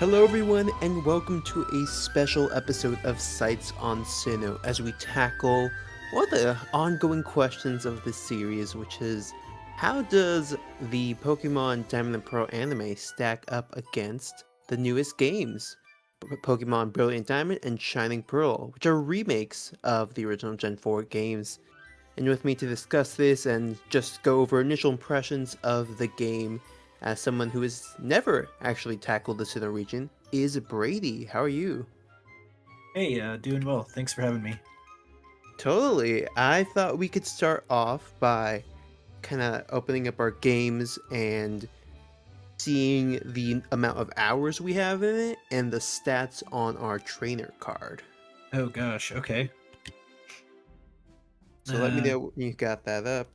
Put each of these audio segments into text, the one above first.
Hello, everyone, and welcome to a special episode of Sights on Sinnoh as we tackle one of the ongoing questions of this series, which is how does the Pokemon Diamond and Pearl anime stack up against the newest games? Pokemon Brilliant Diamond and Shining Pearl, which are remakes of the original Gen 4 games. And with me to discuss this and just go over initial impressions of the game as someone who has never actually tackled the Sinnoh region is Brady. How are you? Hey, doing well. Thanks for having me. Totally. I thought we could start off by kind of opening up our games and seeing the amount of hours we have in it and the stats on our trainer card. Oh gosh, okay. So let me Uh, know when you got that up.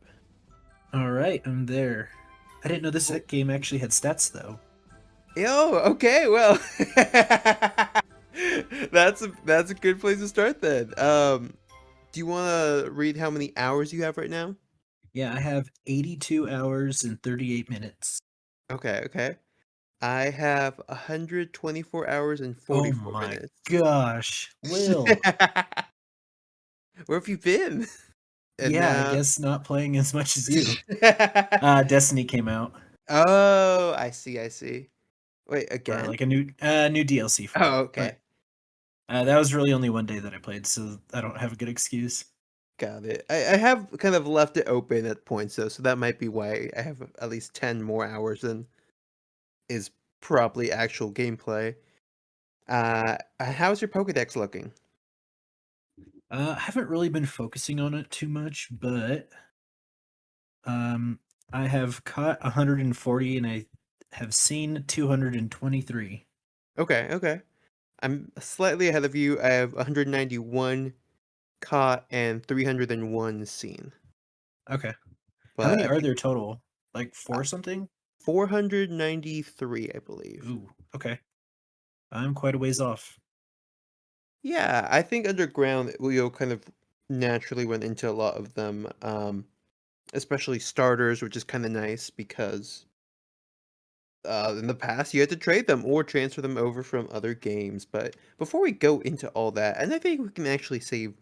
all right, I'm there. I didn't know this Oh, game actually had stats though. yo, okay, well, that's a good place to start then. Do you want to read how many hours you have right now? Yeah, I have 82 hours and 38 minutes. Okay, okay. I have 124 hours and Oh 44 my minutes. gosh, Will. Where have you been? And Yeah, I now, guess not playing as much as you. Destiny came out, oh, I see, I see. Wait, or again? like a new DLC for Oh, it. But okay. that was really only one day that I played, so I don't have a good excuse. Got it. I have kind of left it open at points though, so that might be why I have at least 10 more hours than is probably actual gameplay. How's your Pokedex looking? I haven't really been focusing on it too much, but Um, I have caught 140 and I have seen 223. Okay, okay. I'm slightly ahead of you. I have 191 caught and 301 seen. Okay. How But many I are think there total? Like uh, four something? 493, I believe. Ooh, okay. I'm quite a ways off. Yeah, I think underground we'll kind of naturally run into a lot of them, especially starters, which is kind of nice because in the past you had to trade them or transfer them over from other games. But before we go into all that, and I think we can actually save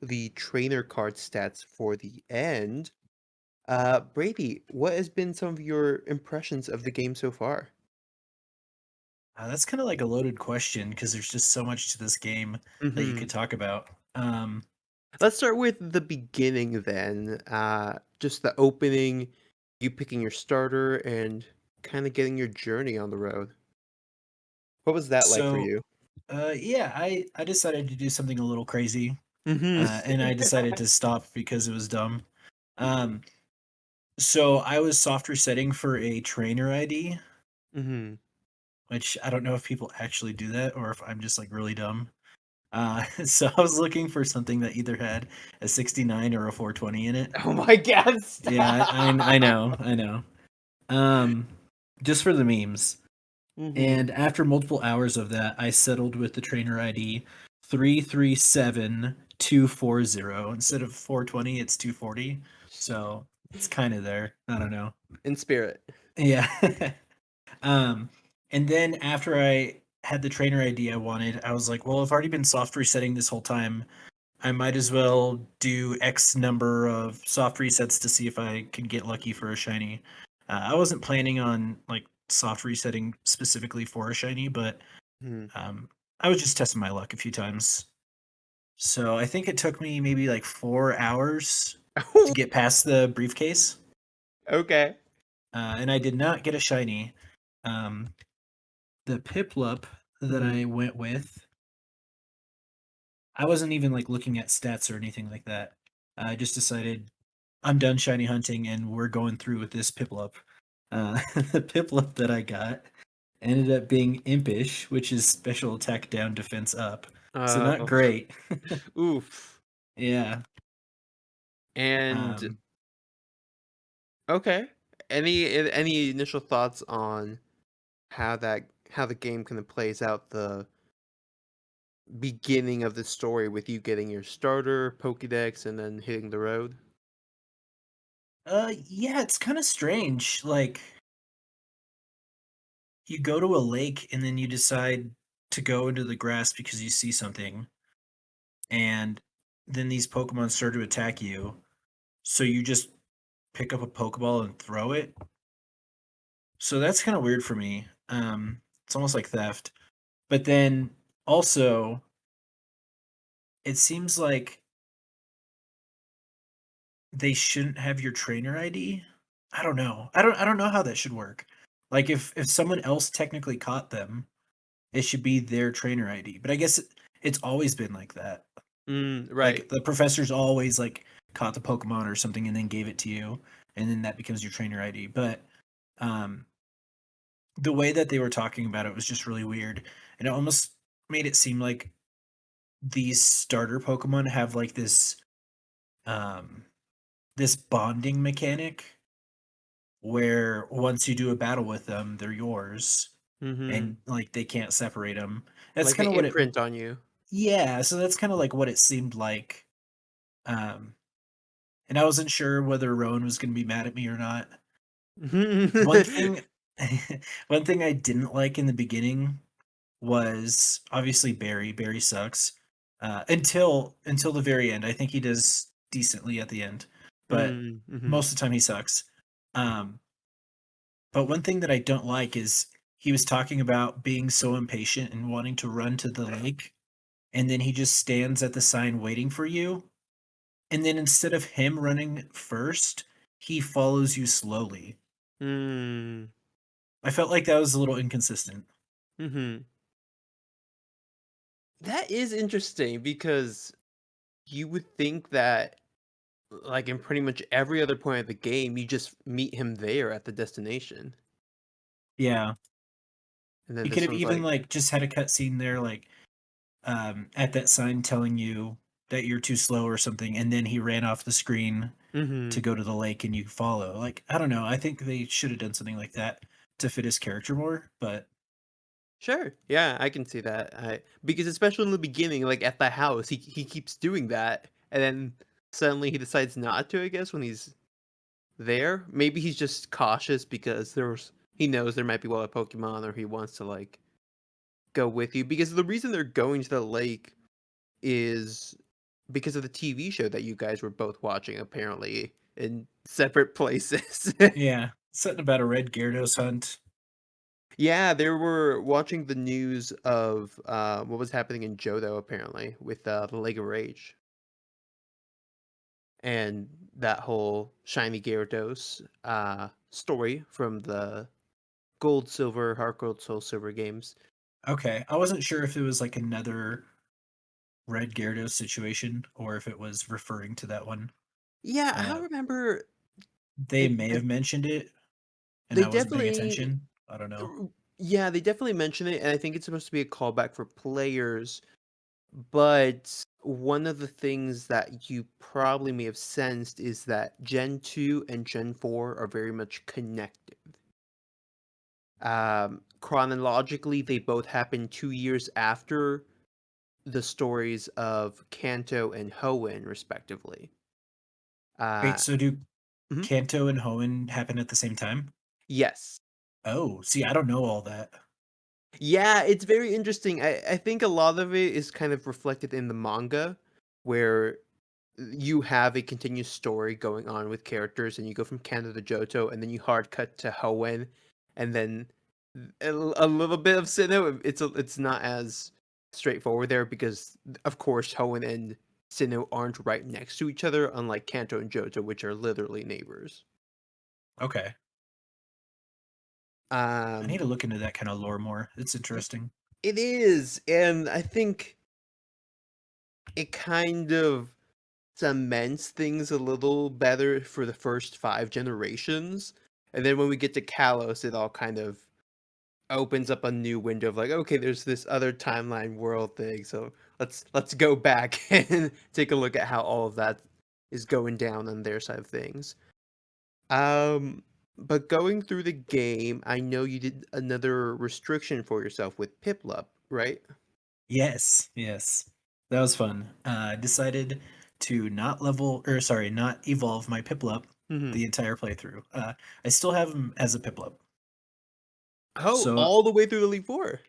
the trainer card stats for the end. Brady, what has been some of your impressions of the game so far? That's kind of like a loaded question because there's just so much to this game that you Hmm. could talk about. Um, Let's start with the beginning then. Just the opening, you picking your starter, and kind of getting your journey on the road. What was that like for so, you? yeah, I decided to do something a little crazy, Hmm. and I decided to stop because it was dumb. Um, so I was soft resetting for a trainer ID, Hmm. which I don't know if people actually do that or if I'm just like really dumb. So I was looking for something that either had a 69 or a 420 in it. Oh my God! Yeah, I Stop. know, I know. Um, just for the memes. Hmm. And after multiple hours of that, I settled with the trainer ID 337240. Instead of 420, it's 240. So it's kind of there. I don't know. In spirit. Yeah. Um, and then after I had the trainer ID I wanted, I was like, well, I've already been soft resetting this whole time. I might as well do X number of soft resets to see if I can get lucky for a shiny. I wasn't planning on like soft resetting specifically for a shiny, but Hmm. I was just testing my luck a few times. So I think it took me maybe like 4 hours to get past the briefcase, Okay. and I did not get a shiny. Um, the Piplup that Hmm. I went with, I wasn't even like looking at stats or anything like that. I just decided I'm done shiny hunting and we're going through with this Piplup. The Piplup that I got ended up being Impish, which is special attack down, defense up. So not Oh, great. oof. Yeah. And Um, okay. Any initial thoughts on how the game kind of plays out the beginning of the story with you getting your starter Pokédex and then hitting the road? yeah, it's kind of strange. Like you go to a lake and then you decide to go into the grass because you see something, and then these Pokemon start to attack you. So you just pick up a Pokeball and throw it. So that's kind of weird for me. It's almost like theft. But then also, it seems like they shouldn't have your trainer ID. I don't know. I don't know how that should work. Like if someone else technically caught them, it should be their trainer ID. But I guess it's always been like that. Right. Like the professor's always like caught the Pokemon or something and then gave it to you, and then that becomes your trainer ID. But um the way that they were talking about it was just really weird. And it almost made it seem like these starter Pokemon have like um this bonding mechanic where once you do a battle with them, they're yours, Mm-hmm. and like they can't separate them. That's Like an kind of what it. imprint on you. Yeah, so that's kind of like what it seemed like. Um, and I wasn't sure whether Rowan was going to be mad at me or not. One thing, one thing I didn't like in the beginning was obviously Barry. Barry sucks until the very end. I think he does decently at the end, but Mm-hmm. most of the time he sucks. Um, But one thing that I don't like is he was talking about being so impatient and wanting to run to the lake, and then he just stands at the sign waiting for you. And then instead of him running first, he follows you slowly. Mm. I felt like that was a little inconsistent. Mm-hmm. That is interesting because you would think that, like in pretty much every other point of the game, you just meet him there at the destination, Yeah. and then He could this have one's even like, like just had a cutscene there, like at that sign telling you that you're too slow or something, and then he ran off the screen mm-hmm. to go to the lake and you follow. Like, I don't know. I think they should have done something like that to fit his character more, but Sure, yeah, I can see that. Because especially in the beginning, like at the house, he keeps doing that, and then suddenly he decides not to. I guess when he's there, maybe he's just cautious because he knows there might be wild Pokemon, or he wants to like go with you. Because the reason they're going to the lake is because of the TV show that you guys were both watching, apparently in separate places. yeah, something about a red Gyarados hunt. Yeah, they were watching the news of what was happening in Johto, apparently, with the Lake of Rage and that whole Shiny Gyarados story from the Gold, Silver, Heart Gold, Soul Silver games. Okay, I wasn't sure if it was like another red Gyarados situation or if it was referring to that one. Yeah, I Uh, don't remember. they may I have mentioned it, and They I wasn't paying definitely, attention. I don't know. yeah, they definitely mention it, and I think it's supposed to be a callback for players. But one of the things that you probably may have sensed is that Gen 2 and Gen 4 are very much connected. Chronologically, they both happen 2 years after the stories of Kanto and Hoenn, respectively. Wait, Uh, so do mhm. Kanto and Hoenn happen at the same time? Yes. Oh, see, I don't know all that. Yeah, it's very interesting. I think a lot of it is kind of reflected in the manga, where you have a continuous story going on with characters, and you go from Kanto to Johto, and then you hard cut to Hoenn, and then a little bit of Sinnoh. It's not as straightforward there because, of course, Hoenn and Sinnoh aren't right next to each other, unlike Kanto and Johto, which are literally neighbors. Okay, I need Um, to look into that kind of lore more. It's interesting. it is, and I think it kind of cements things a little better for the first 5 generations. And then when we get to Kalos, it all kind of opens up a new window of like, okay, there's this other timeline world thing. So let's go back and take a look at how all of that is going down on their side of things. Um but going through the game, I know you did another restriction for yourself with Piplup, right? Yes, yes. That was fun. I decided to not level or sorry, not evolve my Piplup Hmm. the entire playthrough. I still have him as a Piplup. Oh, So all the way through the Elite Four.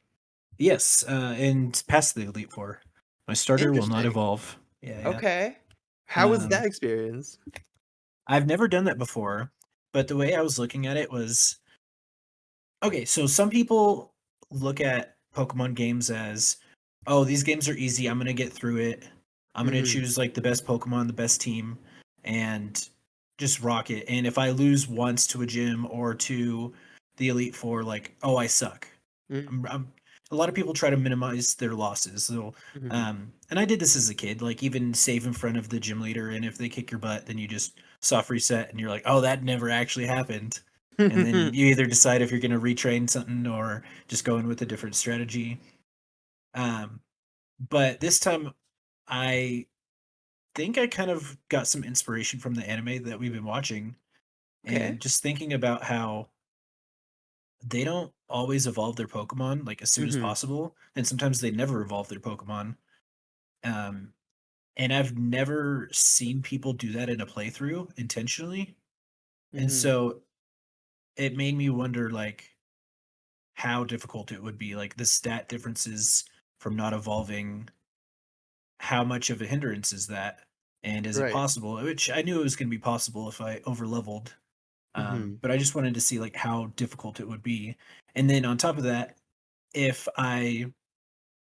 yes, and past the Elite Four. My starter will not Interesting. evolve. Yeah, yeah. Okay. How was Um, that experience? I've never done that before, but the way I was looking at it was okay, so some people look at Pokemon games as, "Oh, these games are easy, I'm gonna get through it. I'm gonna Mhm. choose, like, the best Pokemon, the best team, and just rock it, and if I lose once to a gym or to the Elite Four, like, oh, I suck." Mhm. I'm a lot of people try to minimize their losses, so, Mhm. and I did this as a kid, like, even save in front of the gym leader, and if they kick your butt, then you just soft reset, and you're like, "Oh, that never actually happened." And then you either decide if you're gonna retrain something or just go in with a different strategy. Um, but this time, I think I kind of got some inspiration from the anime that we've been watching, Okay. and just thinking about how they don't always evolve their Pokemon like as soon as Mhm. possible, and sometimes they never evolve their Pokemon. Um, and I've never seen people do that in a playthrough intentionally, and Mhm. so it made me wonder, like, how difficult it would be, like the stat differences from not evolving, how much of a hindrance is that? And is it Right. possible? Which I knew it was going to be possible if I over leveled. Mhm. But I just wanted to see like how difficult it would be. And then on top of that, if I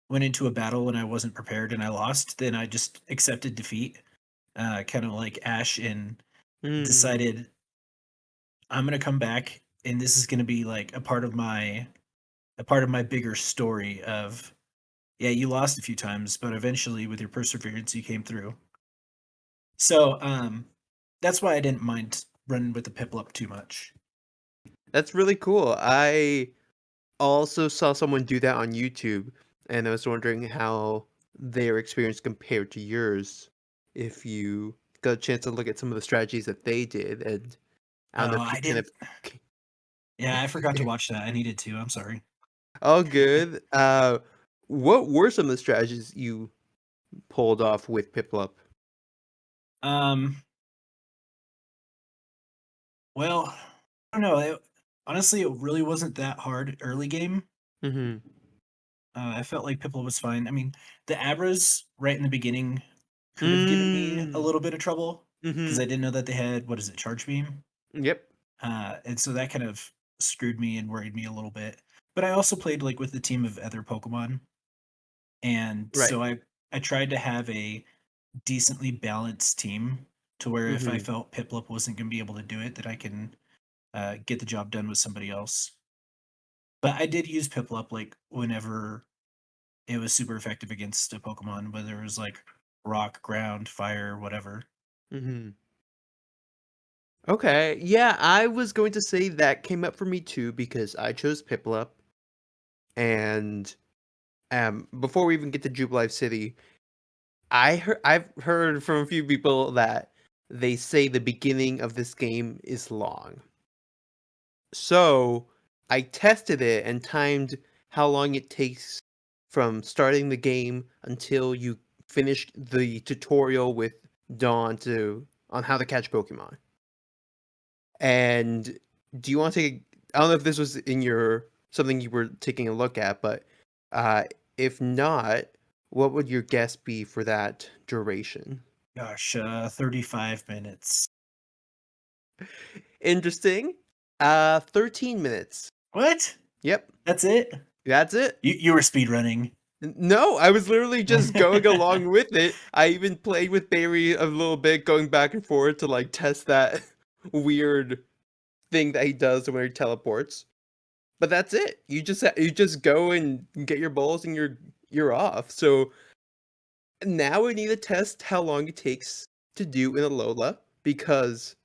went into a battle and I wasn't prepared and I lost, then I just accepted defeat, kind of like Ash, and Mm. decided I'm gonna come back and this is gonna be like a part of my bigger story of, yeah, you lost a few times, but eventually with your perseverance you came through. So, that's why I didn't mind running with the Piplup too much. That's really cool. I also saw someone do that on YouTube, and I was wondering how their experience compared to yours. If you got a chance to look at some of the strategies that they did, and I don't know Oh, if you I kind of didn't. Yeah, I forgot to watch that. I needed to. I'm sorry. all good. What were some of the strategies you pulled off with Piplup? Um, well, I don't know. Honestly, it really wasn't that hard early game. Mm-hmm. I felt like Piplup was fine. I mean, the Abras right in the beginning could have given me a Mm. little bit of trouble because Mm-hmm. I didn't know that they had, what is it, Charge Beam? Yep. And so that kind of screwed me and worried me a little bit. But I also played like with a team of other Pokemon, and Right. so I tried to have a decently balanced team to where if I Mm-hmm. felt Piplup wasn't going to be able to do it, that I can get the job done with somebody else. But I did use Piplup like whenever it was super effective against a Pokemon, whether it was like rock, ground, fire, whatever. Mm-hmm. Okay. Yeah, I was going to say that came up for me too because I chose Piplup, and before we even get to Jubilife City, I've heard from a few people that they say the beginning of this game is long. So I tested it and timed how long it takes from starting the game until you finish the tutorial with Dawn to on how to catch Pokemon. And do you want to take? I don't know if this was in your something you were taking a look at, but uh, if not, what would your guess be for that duration? Gosh, 35 minutes. Interesting. 13 minutes. What? Yep, That's it? that's it. You were speed running. No, I was literally just going along with it. I even played with Barry a little bit, going back and forth to like test that weird thing that he does when he teleports. But that's it. You just go and get your balls and you're off. So now we need to test how long it takes to do in Alola because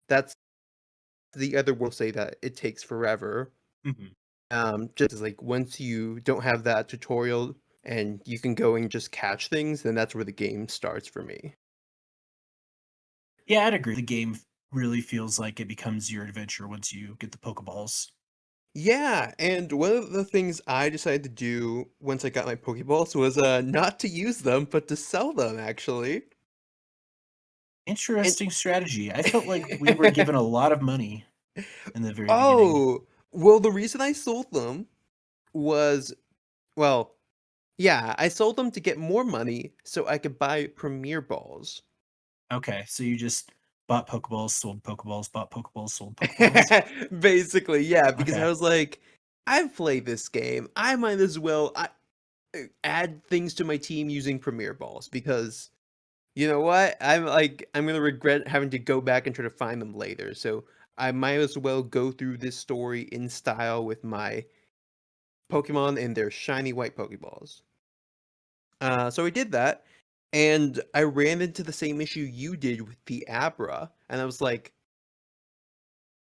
that's the other will say that it takes forever. Mhm. Just as like once you don't have that tutorial and you can go and just catch things, then that's where the game starts for me. Yeah, I'd agree. The game really feels like it becomes your adventure once you get the Pokeballs. Yeah, and one of the things I decided to do once I got my Pokeballs was not to use them, but to sell them actually. And Interesting strategy. I felt like we were given a lot of money in the very beginning. oh, Well, the reason I sold them was, well, yeah, I sold them to get more money so I could buy Premier Balls. Okay, so you just bought Pokeballs, sold Pokeballs, bought Pokeballs, sold Pokeballs. Basically, yeah, because I Okay. was like, I've played this game. I might as well add things to my team using Premier Balls because you know what? I'm gonna regret having to go back and try to find them later. So I might as well go through this story in style with my Pokemon and their shiny white Pokeballs. So I did that, and I ran into the same issue you did with the Abra, and I was like,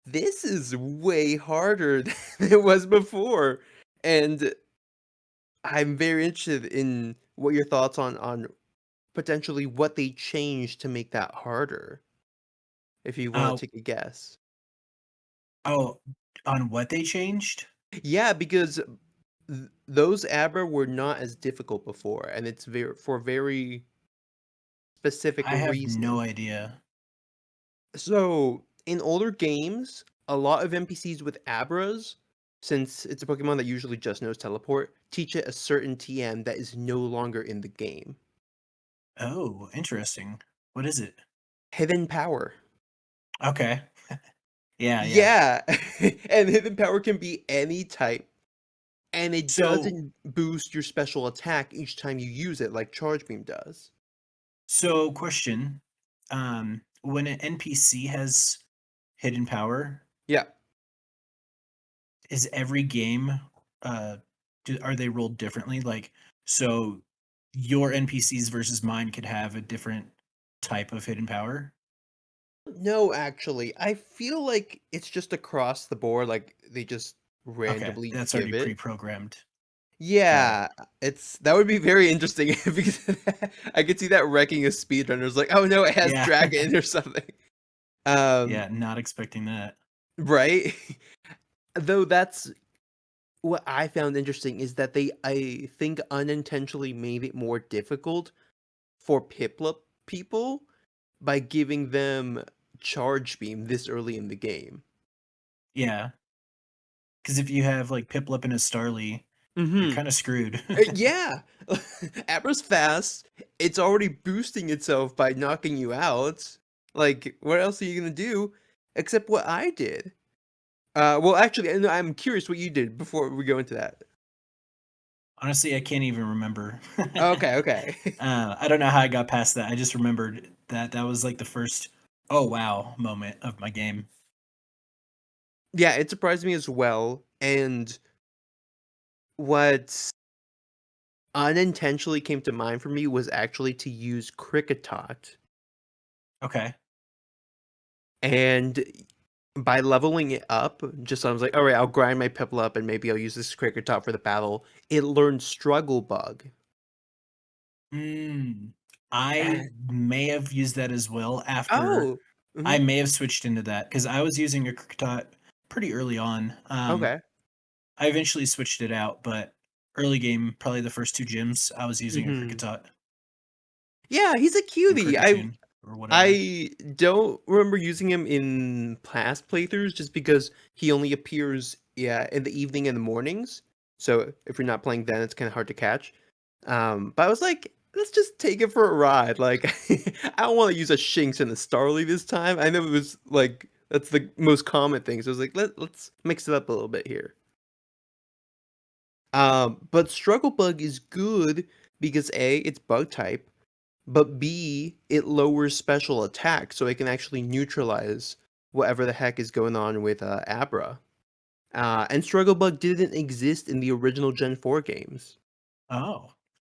this is way harder than it was before. And I'm very interested in what your thoughts on potentially what they changed to make that harder. If you want Uh, to take a guess. oh, on what they changed? Yeah, because those Abra were not as difficult before, and it's very specific I have no reason. idea. So, in older games, a lot of NPCs with Abras, since it's a Pokemon that usually just knows teleport, teach it a certain TM that is no longer in the game. Oh, interesting. What is it? Hidden power. Okay. Yeah, yeah. Yeah, and hidden power can be any type, and it So, doesn't boost your special attack each time you use it like Charge Beam does. question. When an NPC has hidden power, Yeah. is every game uh are they rolled differently? Like, so your NPCs versus mine could have a different type of hidden power? No, actually, I feel like it's just across the board, like they just Okay, randomly that's already give it. pre-programmed. Got it. Yeah, it's that would be very interesting because I could see that wrecking a speedrunner's like, oh no, it has Yeah. dragon or something. Um, Yeah, not expecting that. right? Though that's what I found interesting is that they, I think, unintentionally made it more difficult for Piplup people by giving them charge beam this early in the game. Yeah, because if you have like Piplup and a Starly, you're Mhm. kind of screwed. Yeah. Abra's fast. It's already boosting itself by knocking you out. Like, what else are you gonna do except what I did? Well, actually, I'm curious what you did before we go into that. Honestly, I can't even remember. Okay, okay. I don't know how I got past that. I just remembered that that was like the first "oh wow" moment of my game. Yeah, it surprised me as well. And what unintentionally came to mind for me was actually to use Cricketot. Okay. And by leveling it up, just I was like, all right, I'll grind my Piplup up and maybe I'll use this Cricketot for the battle. It learned Struggle Bug. Mm, I And, may have used that as well after oh, I mhm, may have switched into that because I was using a Kricketot pretty early on. okay. I eventually switched it out, but early game, probably the first two gyms, I was using a Hmm. Kricketot Yeah, he's a or cutie. Kricketune or whatever. I don't remember using him in past playthroughs just because he only appears, yeah, in the evening and the mornings. So if you're not playing then, it's kind of hard to catch. But I was like, let's just take it for a ride. Like, I don't want to use a Shinx and a Starly this time. I know it was like that's the most common thing. So I was like, let's mix it up a little bit here. But Struggle Bug is good because A, it's bug type, but B, it lowers special attack, so it can actually neutralize whatever the heck is going on with Abra. And Struggle Bug didn't exist in the original Gen 4 games. Oh,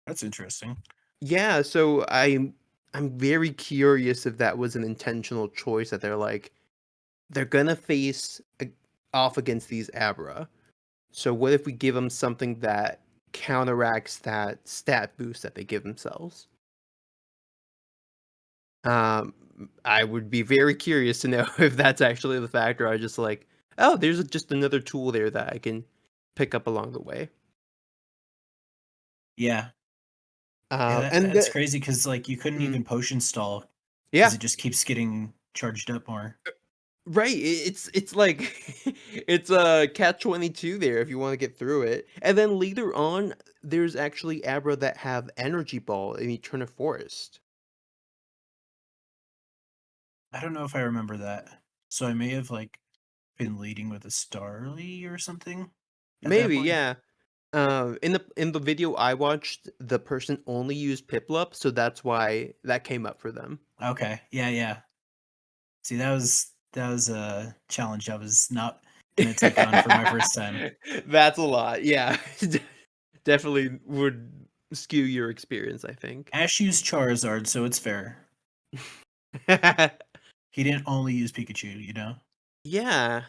that's interesting. Yeah, so I'm very curious if that was an intentional choice that they're like, they're gonna face off against these Abra. So what if we give them something that counteracts that stat boost that they give themselves? Um, I would be very curious to know if that's actually the factor. I just like, oh, there's just another tool there that I can pick up along the way. Yeah. Yeah, And that's crazy because like you couldn't mm, even potion stall because yeah, it just keeps getting charged up more. Right, it's like it's a catch-22 there if you wanna get through it, and then later on, there's actually Abra that have Energy Ball in Eterna Forest. I don't know if I remember that. So I may have like been leading with a Starly or something at that Maybe, point. yeah. In the video I watched, the person only used Piplup, so that's why that came up for them. Okay. Yeah, yeah. See, that was a challenge I was not gonna take on for my first time. That's a lot, yeah. Definitely would skew your experience, I think. Ash used Charizard, so it's fair. He didn't only use Pikachu, you know? Yeah.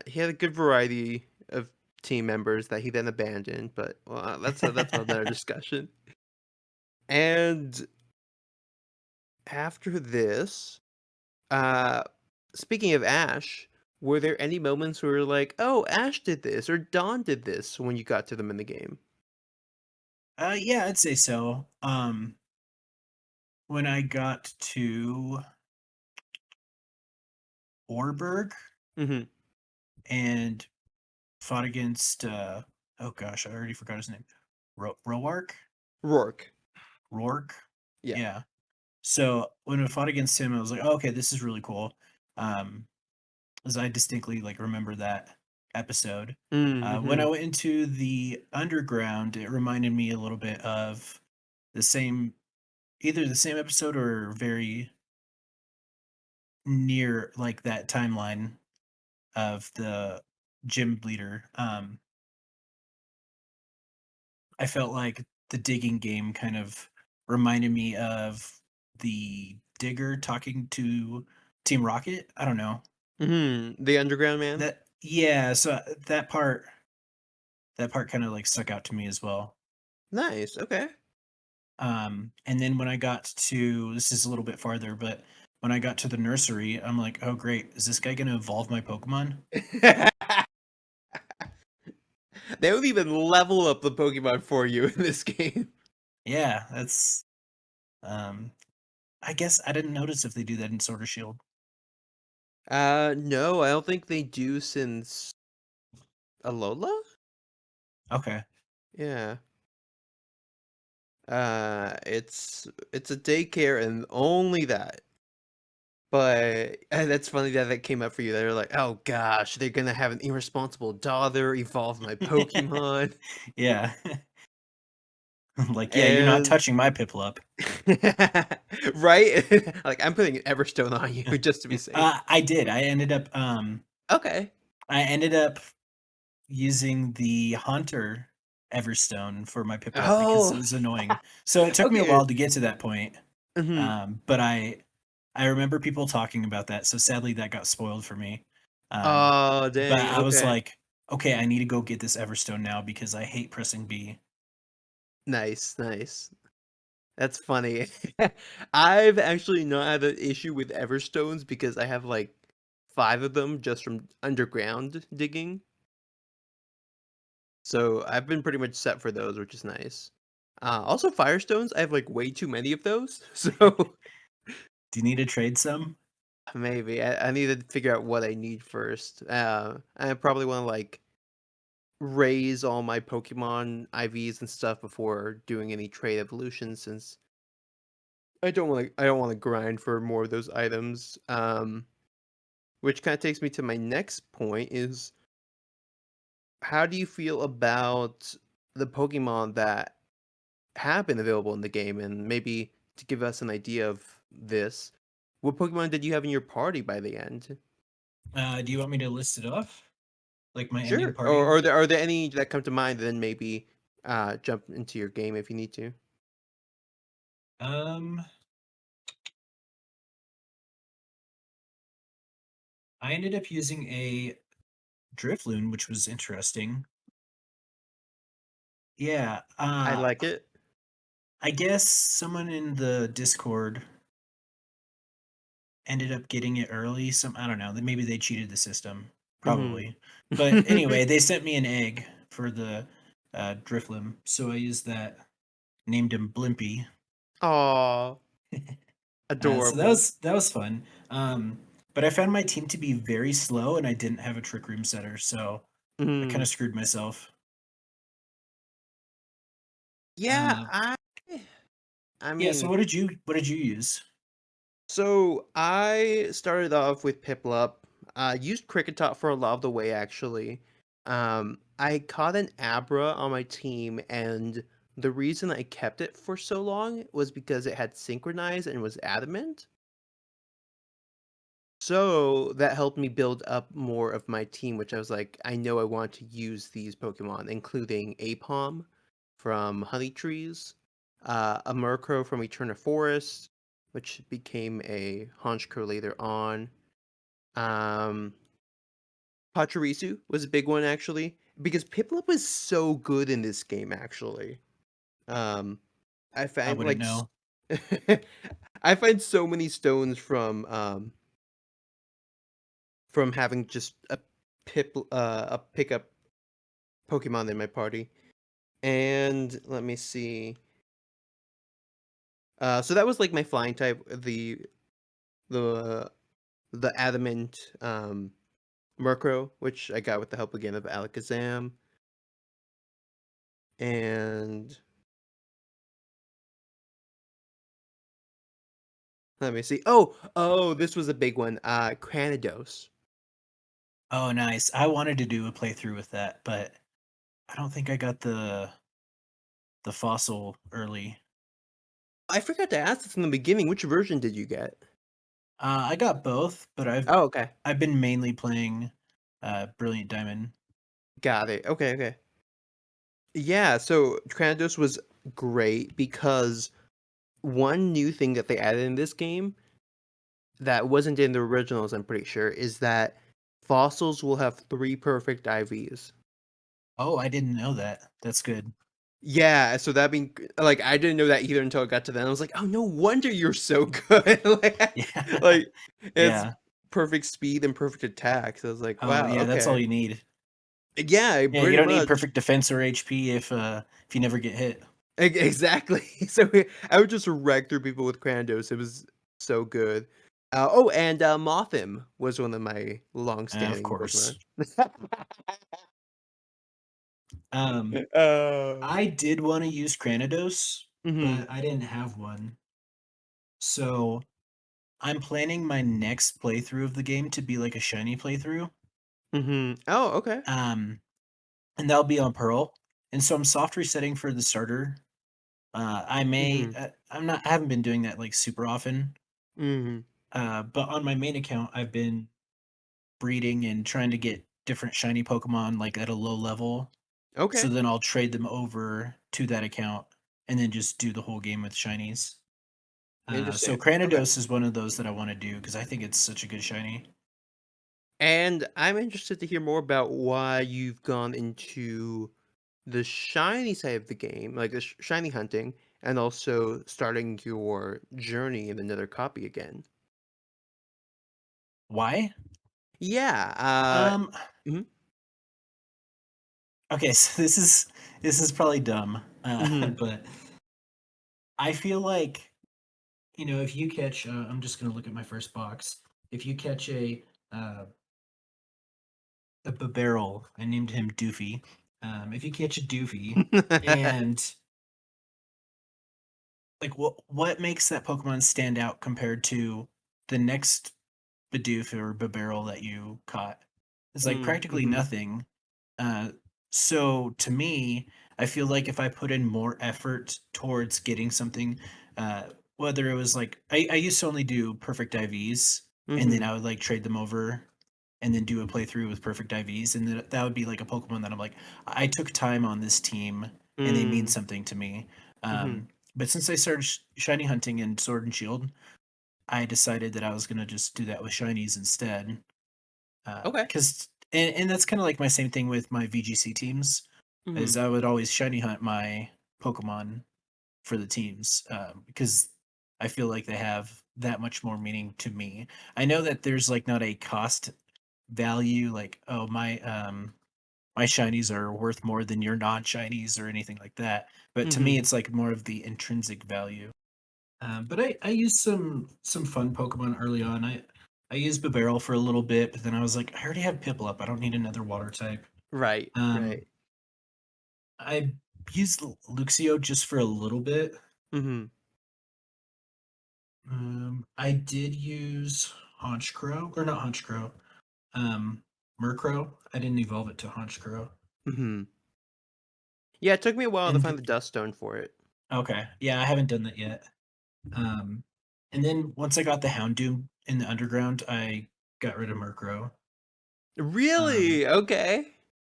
He had a good variety of team members that he then abandoned, but, well, that's another discussion. And after this, uh, speaking of Ash, were there any moments where you're like, "Oh, Ash did this," or "Dawn did this," when you got to them in the game? Yeah, I'd say so. When I got to Orberg Mhm. and fought against oh gosh, I already forgot his name. Roark? Rourke. Rourke? Yeah. Yeah. So when I fought against him, I was like, oh, okay, this is really cool. Um, as I distinctly like remember that episode. When I Mhm. went into the underground, it reminded me a little bit of the same, either the same episode or very near like that timeline of the gym leader. I felt like the digging game kind of reminded me of the digger talking to Team Rocket. I don't know. Mhm. The Underground Man? That yeah, so that part kind of like stuck out to me as well. Nice, okay. And then when I got to this is a little bit farther, but when I got to the nursery, I'm like, oh great, is this guy gonna evolve my Pokemon? They would even level up the Pokemon for you in this game. Yeah, that's I guess I didn't notice if they do that in Sword or Shield. No, I don't think they do since Alola? Okay. Yeah. It's a daycare and only that. But and that's funny that that came up for you. They're like, "Oh gosh, they're gonna have an irresponsible daughter evolve my Pokemon." Yeah. Like, yeah, you're not And touching my Piplup. right? Like, I'm putting Everstone on you just to be safe. I did. Okay. I ended up using the Haunter Everstone for my Piplup because it Oh, was annoying. So it took me a okay. while to get to that point. Mhm. But I remember people talking about that. So sadly, that got spoiled for me. Um, Oh, but dang, I was okay. like, okay, I need to go get this Everstone now because I hate pressing B. Nice, nice. That's funny. I've actually not had an issue with Everstones because I have, like, 5 of them just from underground digging. So, I've been pretty much set for those, which is nice. Also Firestones, I have, like, way too many of those, so Do you need to trade some? maybe I need to figure out what I need first. I probably wanna, like, raise all my Pokemon IVs and stuff before doing any trade evolutions since I don't wanna grind for more of those items. Which kinda takes me to my next point is, how do you feel about the Pokemon that have been available in the game? And maybe to give us an idea of this, what Pokemon did you have in your party by the end? Do you want me to list it off? Like my ending Sure. party? Or are there any that come to mind, then maybe, jump into your game if you need to? Um, I ended up using a Drifloon, which was interesting. Yeah, I like it. I guess someone in the Discord ended up getting it early. I don't know. Maybe they cheated the system, Mhm. probably. But anyway, they sent me an egg for the Drifloon, so I used that. Named him Blimpy. Aw, So that adorable. was that was fun. but I found my team to be very slow, and I didn't have a Trick Room setter, so I kind Mm. of screwed myself. Yeah, Uh, I yeah. So mean, what did you use? so I started off with Piplup. Used Cricketot for a lot of the way actually. I caught an Abra on my team, and the reason I kept it for so long was because it had synchronized and was adamant. So that helped me build up more of my team, which I was like, I know I want to use these Pokemon, including Apom from Honey Trees, a Murkrow from Eterna Forest, which became a Honchkrow later on. Um, Pachirisu was a big one actually, because Piplup was so good in this game actually. Um, I I find wouldn't know. I find so many stones from having just a pickup Pokemon in my party. And let me see. So that was like my flying type, the the adamant Murkrow, which I got with the help again of Alakazam. And let me see. Oh, this was a big one. Cranidos. Oh, nice. I wanted to do a playthrough with that, but I don't think I got the fossil early. I forgot to ask this in the beginning. Which version did you get? I got both, but Oh, okay. I've been mainly playing Brilliant Diamond. Got it. Okay, okay. Yeah, so Cranidos was great because one new thing that they added in this game that wasn't in the originals, I'm pretty sure, is that fossils will have 3 perfect IVs. Oh, I didn't know that. That's good. Yeah, so that being like I didn't know that either until I got to them. I was like, oh, no wonder you're so good. Yeah. like it's Yeah. perfect speed and perfect attack. So I was like, Oh, wow, yeah, that's all okay. you need. Yeah, Yeah, you pretty don't need much. perfect defense or HP if you never get hit. Exactly. So I would just wreck through people with Crandos. It was so good. Oh, and Mothim was one of my Of long-standing Pokemon. course. Um, Oh. I did want to use Cranidos, Mhm. but I didn't have one. So I'm planning my next playthrough of the game to be like a shiny playthrough. Mhm. Oh, okay. Um, and that'll be on Pearl. And so I'm soft resetting for the starter. Mhm. I haven't been doing that like super often. Mhm. But on my main account, I've been breeding and trying to get different shiny Pokemon like at a low level. So Okay. then I'll trade them over to that account and then just do the whole game with shinies. So Interesting. Okay. Cranidos is one of those that I want to do because I think it's such a good shiny. And I'm interested to hear more about why you've gone into the shiny side of the game, like the shiny hunting, and also starting your journey in another copy again. Why? Yeah. Um, Mhm. okay, so this is probably dumb, Mhm. but I feel like if you catch, I'm just gonna look at my first box. If you catch uh, a barrel, I named him Doofy. If you catch a Doofy, and like what makes that Pokemon stand out compared to the next Bidoof or Bibarel that you caught? It's like Mm, practically mhm. nothing. Uh, so to me, I feel like if I put in more effort towards getting something, uh, whether it was like I used to only do perfect IVs, and then Mhm. I would like trade them over, and then do a playthrough with perfect IVs, and then that would be like a Pokemon that I'm like, I took time on this team, and they mean Mm, something to me. mhm. But since I started shiny hunting in Sword and Shield, I decided that I was gonna just do that with shinies instead. Okay. Because and that's kind of like my same thing with my VGC teams, is Mhm. I would always shiny hunt my Pokemon for the teams because I feel like they have that much more meaning to me. I know that there's like not a cost value, like oh my shinies are worth more than your non shinies or anything like that. But to me, Mhm. it's like more of the intrinsic value. But I used some fun Pokemon early on. I used Bibarel for a little bit, but then I was like, I already have Piplup. I don't need another water type. Right, Um, right. I used Luxio just for a little bit. Mhm. I did use Honchkrow, or not Honchkrow, Murkrow. I didn't evolve it to Honchkrow. Mhm. Yeah, it took me a while to And find the dust stone for it. okay, yeah, I haven't done that yet. Um, and then once I got the Houndoom in the underground, I got rid of Murkrow. Um, Really? Okay.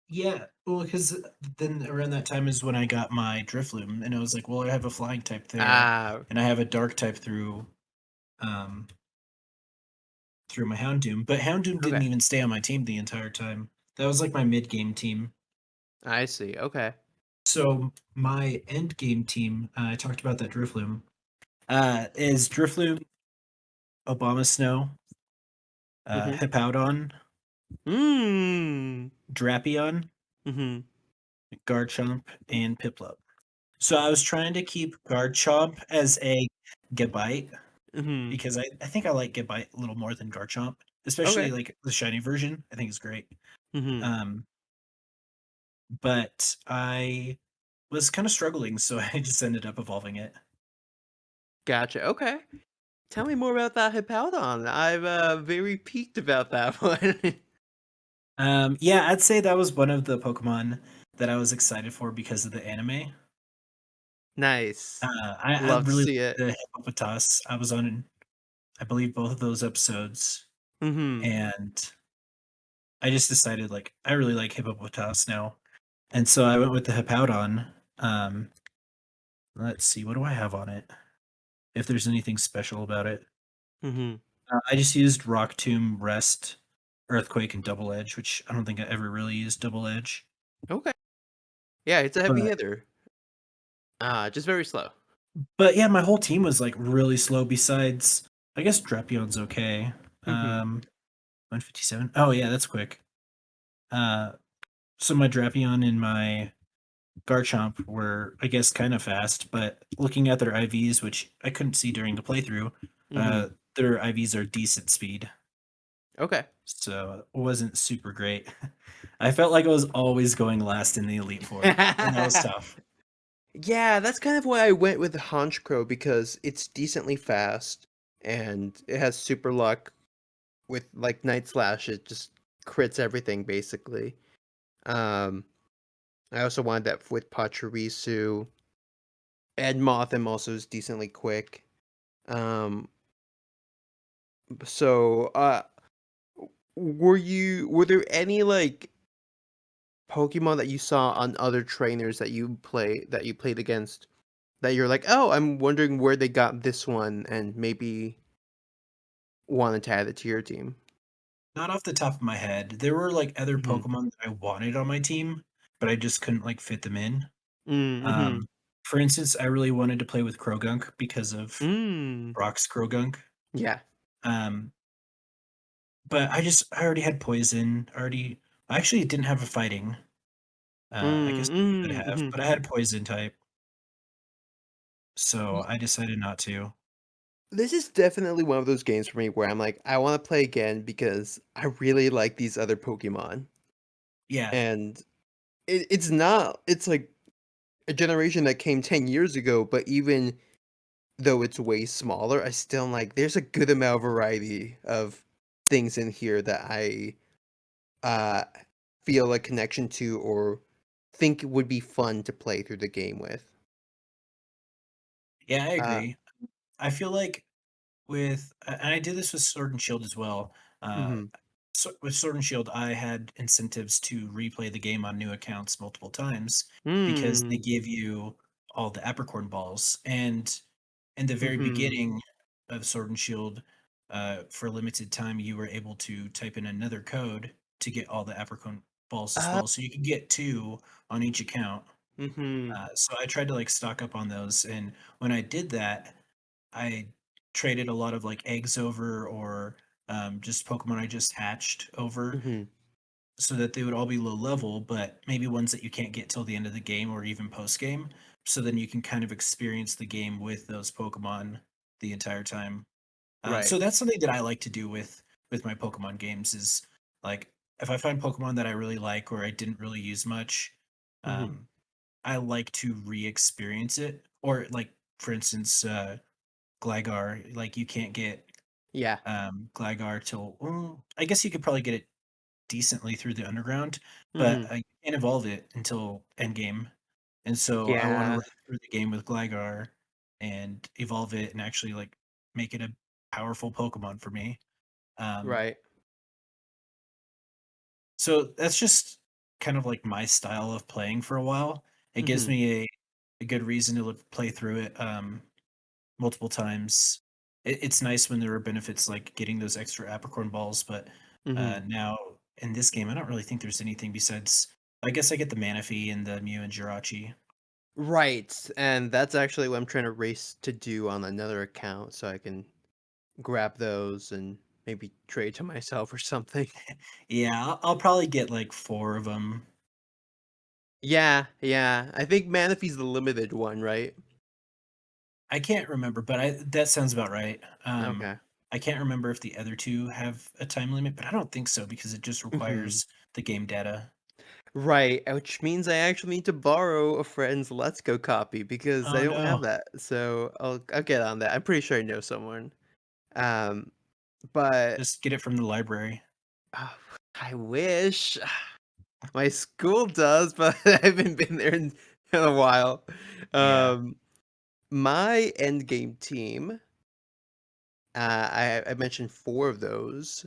yeah, well, because then around that time is when I got my Drifloon, and I was like, well, I have a flying type there, Ah, and I have a dark type um, through my Houndoom. But Houndoom didn't okay. even stay on my team the entire time. That was like my mid game team. I see, okay. So my end game team, I talked about that Drifloon, is Drifloon, Obama Snow, Mhm. Hippowdon, Mm. Drapion, Mhm. Garchomp, and Piplup. So I was trying to keep Garchomp as a Gabite Mhm. because I think I like Gabite a little more than Garchomp, especially Okay. like the shiny version. I think it's great. Mhm. Um, but I was kind of struggling, so I just ended up evolving it. Gotcha, okay. Tell me more about that Hippowdon. I'm, very piqued about that one. Yeah, I'd say that was one of the Pokemon that I was excited for because of the anime. Nice. I Love to really see liked it. the Hippopotas. I was on, I believe, both of those episodes, Mhm. and I just decided like I really like Hippopotas now, and so I went with the Hippowdon. Let's see, what do I have on it? If there's anything special about it, Mhm. I just used Rock Tomb, Rest, Earthquake, and Double Edge, which I don't think I ever really used Double Edge. Okay. Yeah, it's a heavy But hitter. Just very slow. but yeah, my whole team was like really slow. Besides, I guess Drapion's okay. Mhm. 157. Oh yeah, that's quick. Uh, so my Drapion and my Garchomp were, I guess, kind of fast, but looking at their IVs, which I couldn't see during the playthrough, Mhm. their IVs are decent speed, Okay. so it wasn't super great. I felt like I was always going last in the Elite Four, and that was tough. Yeah, that's kind of why I went with Honchkrow because it's decently fast and it has super luck with like Night Slash. It just crits everything basically. Um, I also wanted that with Pachirisu. Ed Mothim also is decently quick. Um, so were there any like Pokemon that you saw on other trainers that you played against that you're like, oh, I'm wondering where they got this one and maybe wanted to add it to your team? Not off the top of my head. There were like other Mhm. Pokemon that I wanted on my team, but I just couldn't like fit them in. Mm, mhm. For instance, I really wanted to play with Krogunk because of Mm. Brock's Krogunk. Yeah. Um, but I already had poison. I actually didn't have a fighting. I Mm, guess I could mm, have, mhm. but I had poison type, so I decided not to. This is definitely one of those games for me where I'm like, I want to play again because I really like these other Pokemon. Yeah, And it's not, it's like a generation that came 10 years ago, but even though it's way smaller, I still am like, there's a good amount of variety of things in here that I uh, feel a connection to or think would be fun to play through the game with. yeah, I Uh, agree. I feel like and I did this with Sword and Shield as well. Uh, mhm, so with Sword and Shield, I had incentives to replay the game on new accounts multiple times because they mm, give you all the apricorn balls. And in the very mhm. beginning of Sword and Shield, for a limited time, you were able to type in another code to get all the apricorn balls as Uh, well. So you could get two on each account. mhm. So I tried to like stock up on those, and when I did that, I traded a lot of like eggs over or just Pokemon I just hatched over Mhm. so that they would all be low level, but maybe ones that you can't get till the end of the game or even post game. So then you can kind of experience the game with those Pokemon the entire time. Right. So that's something that I like to do with with my Pokemon games is like if I find Pokemon that I really like or I didn't really use much, Mhm. um, I like to re-experience it. Or like for instance, Gligar, like you can't get Yeah. Gligar till I guess you could probably get it decently through the underground, but Mhm. you can't evolve it until endgame. And so I want to Yeah. run through the game with Gligar and evolve it and actually like make it a powerful Pokemon for me. Um, Right. so that's just kind of like my style of playing for a while. It gives Mhm. me a good reason to play through it multiple times. It's nice when there are benefits like getting those extra apricorn balls, but Mhm. now in this game, I don't really think there's anything besides. I guess I get the Manaphy and the Mew and Jirachi. Right, and that's actually what I'm trying to race to do on another account so I can grab those and maybe trade to myself or something. Yeah, I'll probably get like four of them. Yeah, yeah. I think Manaphy's the limited one, right? I can't remember, but that sounds about right. Okay. I can't remember if the other two have a time limit, but I don't think so because it just Mhm. requires the game data. Right, which means I actually need to borrow a friend's Let's Go copy because I Oh don't have no, that. So I'll get on that. I'm pretty sure I know someone. Um, but just get it from the library. uh, I wish my school does, but I haven't been there in a while. Yeah. Um, my end game team, I mentioned four of those,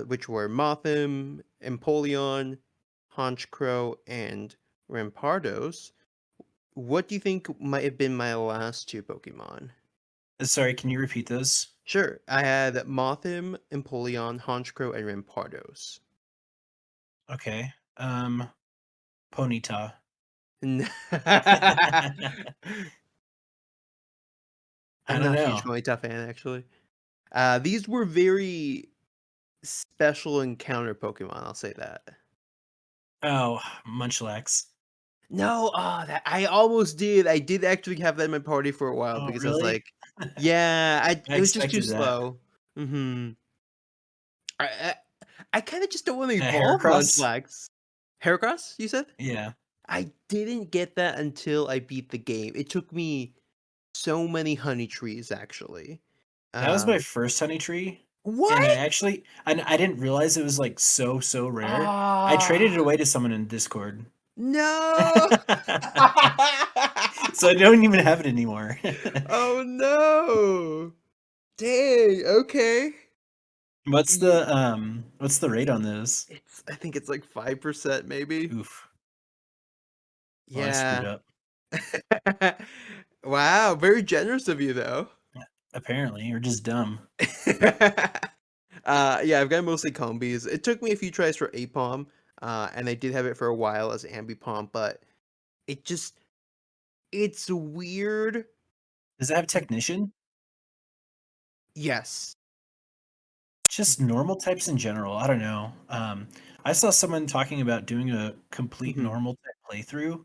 which were Mothim, Empoleon, Honchkrow, and Rampardos. What do you think might have been my last two Pokemon? Sorry, can you repeat those? Sure, I had Mothim, Empoleon, Honchkrow, and Rampardos. Okay. Ponyta. I'm I don't not a huge know. Ponyta fan, actually. These were very special encounter Pokemon, I'll say that. Oh, Munchlax. No, that I almost did. I did actually have that in my party for a while Oh, because I was really? like, yeah, I it was just too expected that. slow. Mhm. I I, I kind of just don't want to A evolve Heracross? Munchlax. Heracross, you said? Yeah. I didn't get that until I beat the game. It took me so many honey trees actually. That was my Um, first honey tree, and what? I didn't realize it was, like, so rare. I traded it Ah, away to someone in Discord. no. So I don't even have it anymore. Oh no. Dang, okay. Ye what's the rate on those? I think it's like 5% maybe. Oof. Well, I screwed Yeah. up. Wow, very generous of you though. Apparently, or just dumb. Yeah, I've got mostly combis. It took me a few tries for Apom, and I did have it for a while as Ambipom, but it just it's weird. Does it have Technician? Yes. Just normal types in general, I don't know. I saw someone talking about doing a complete Mhm. normal type playthrough,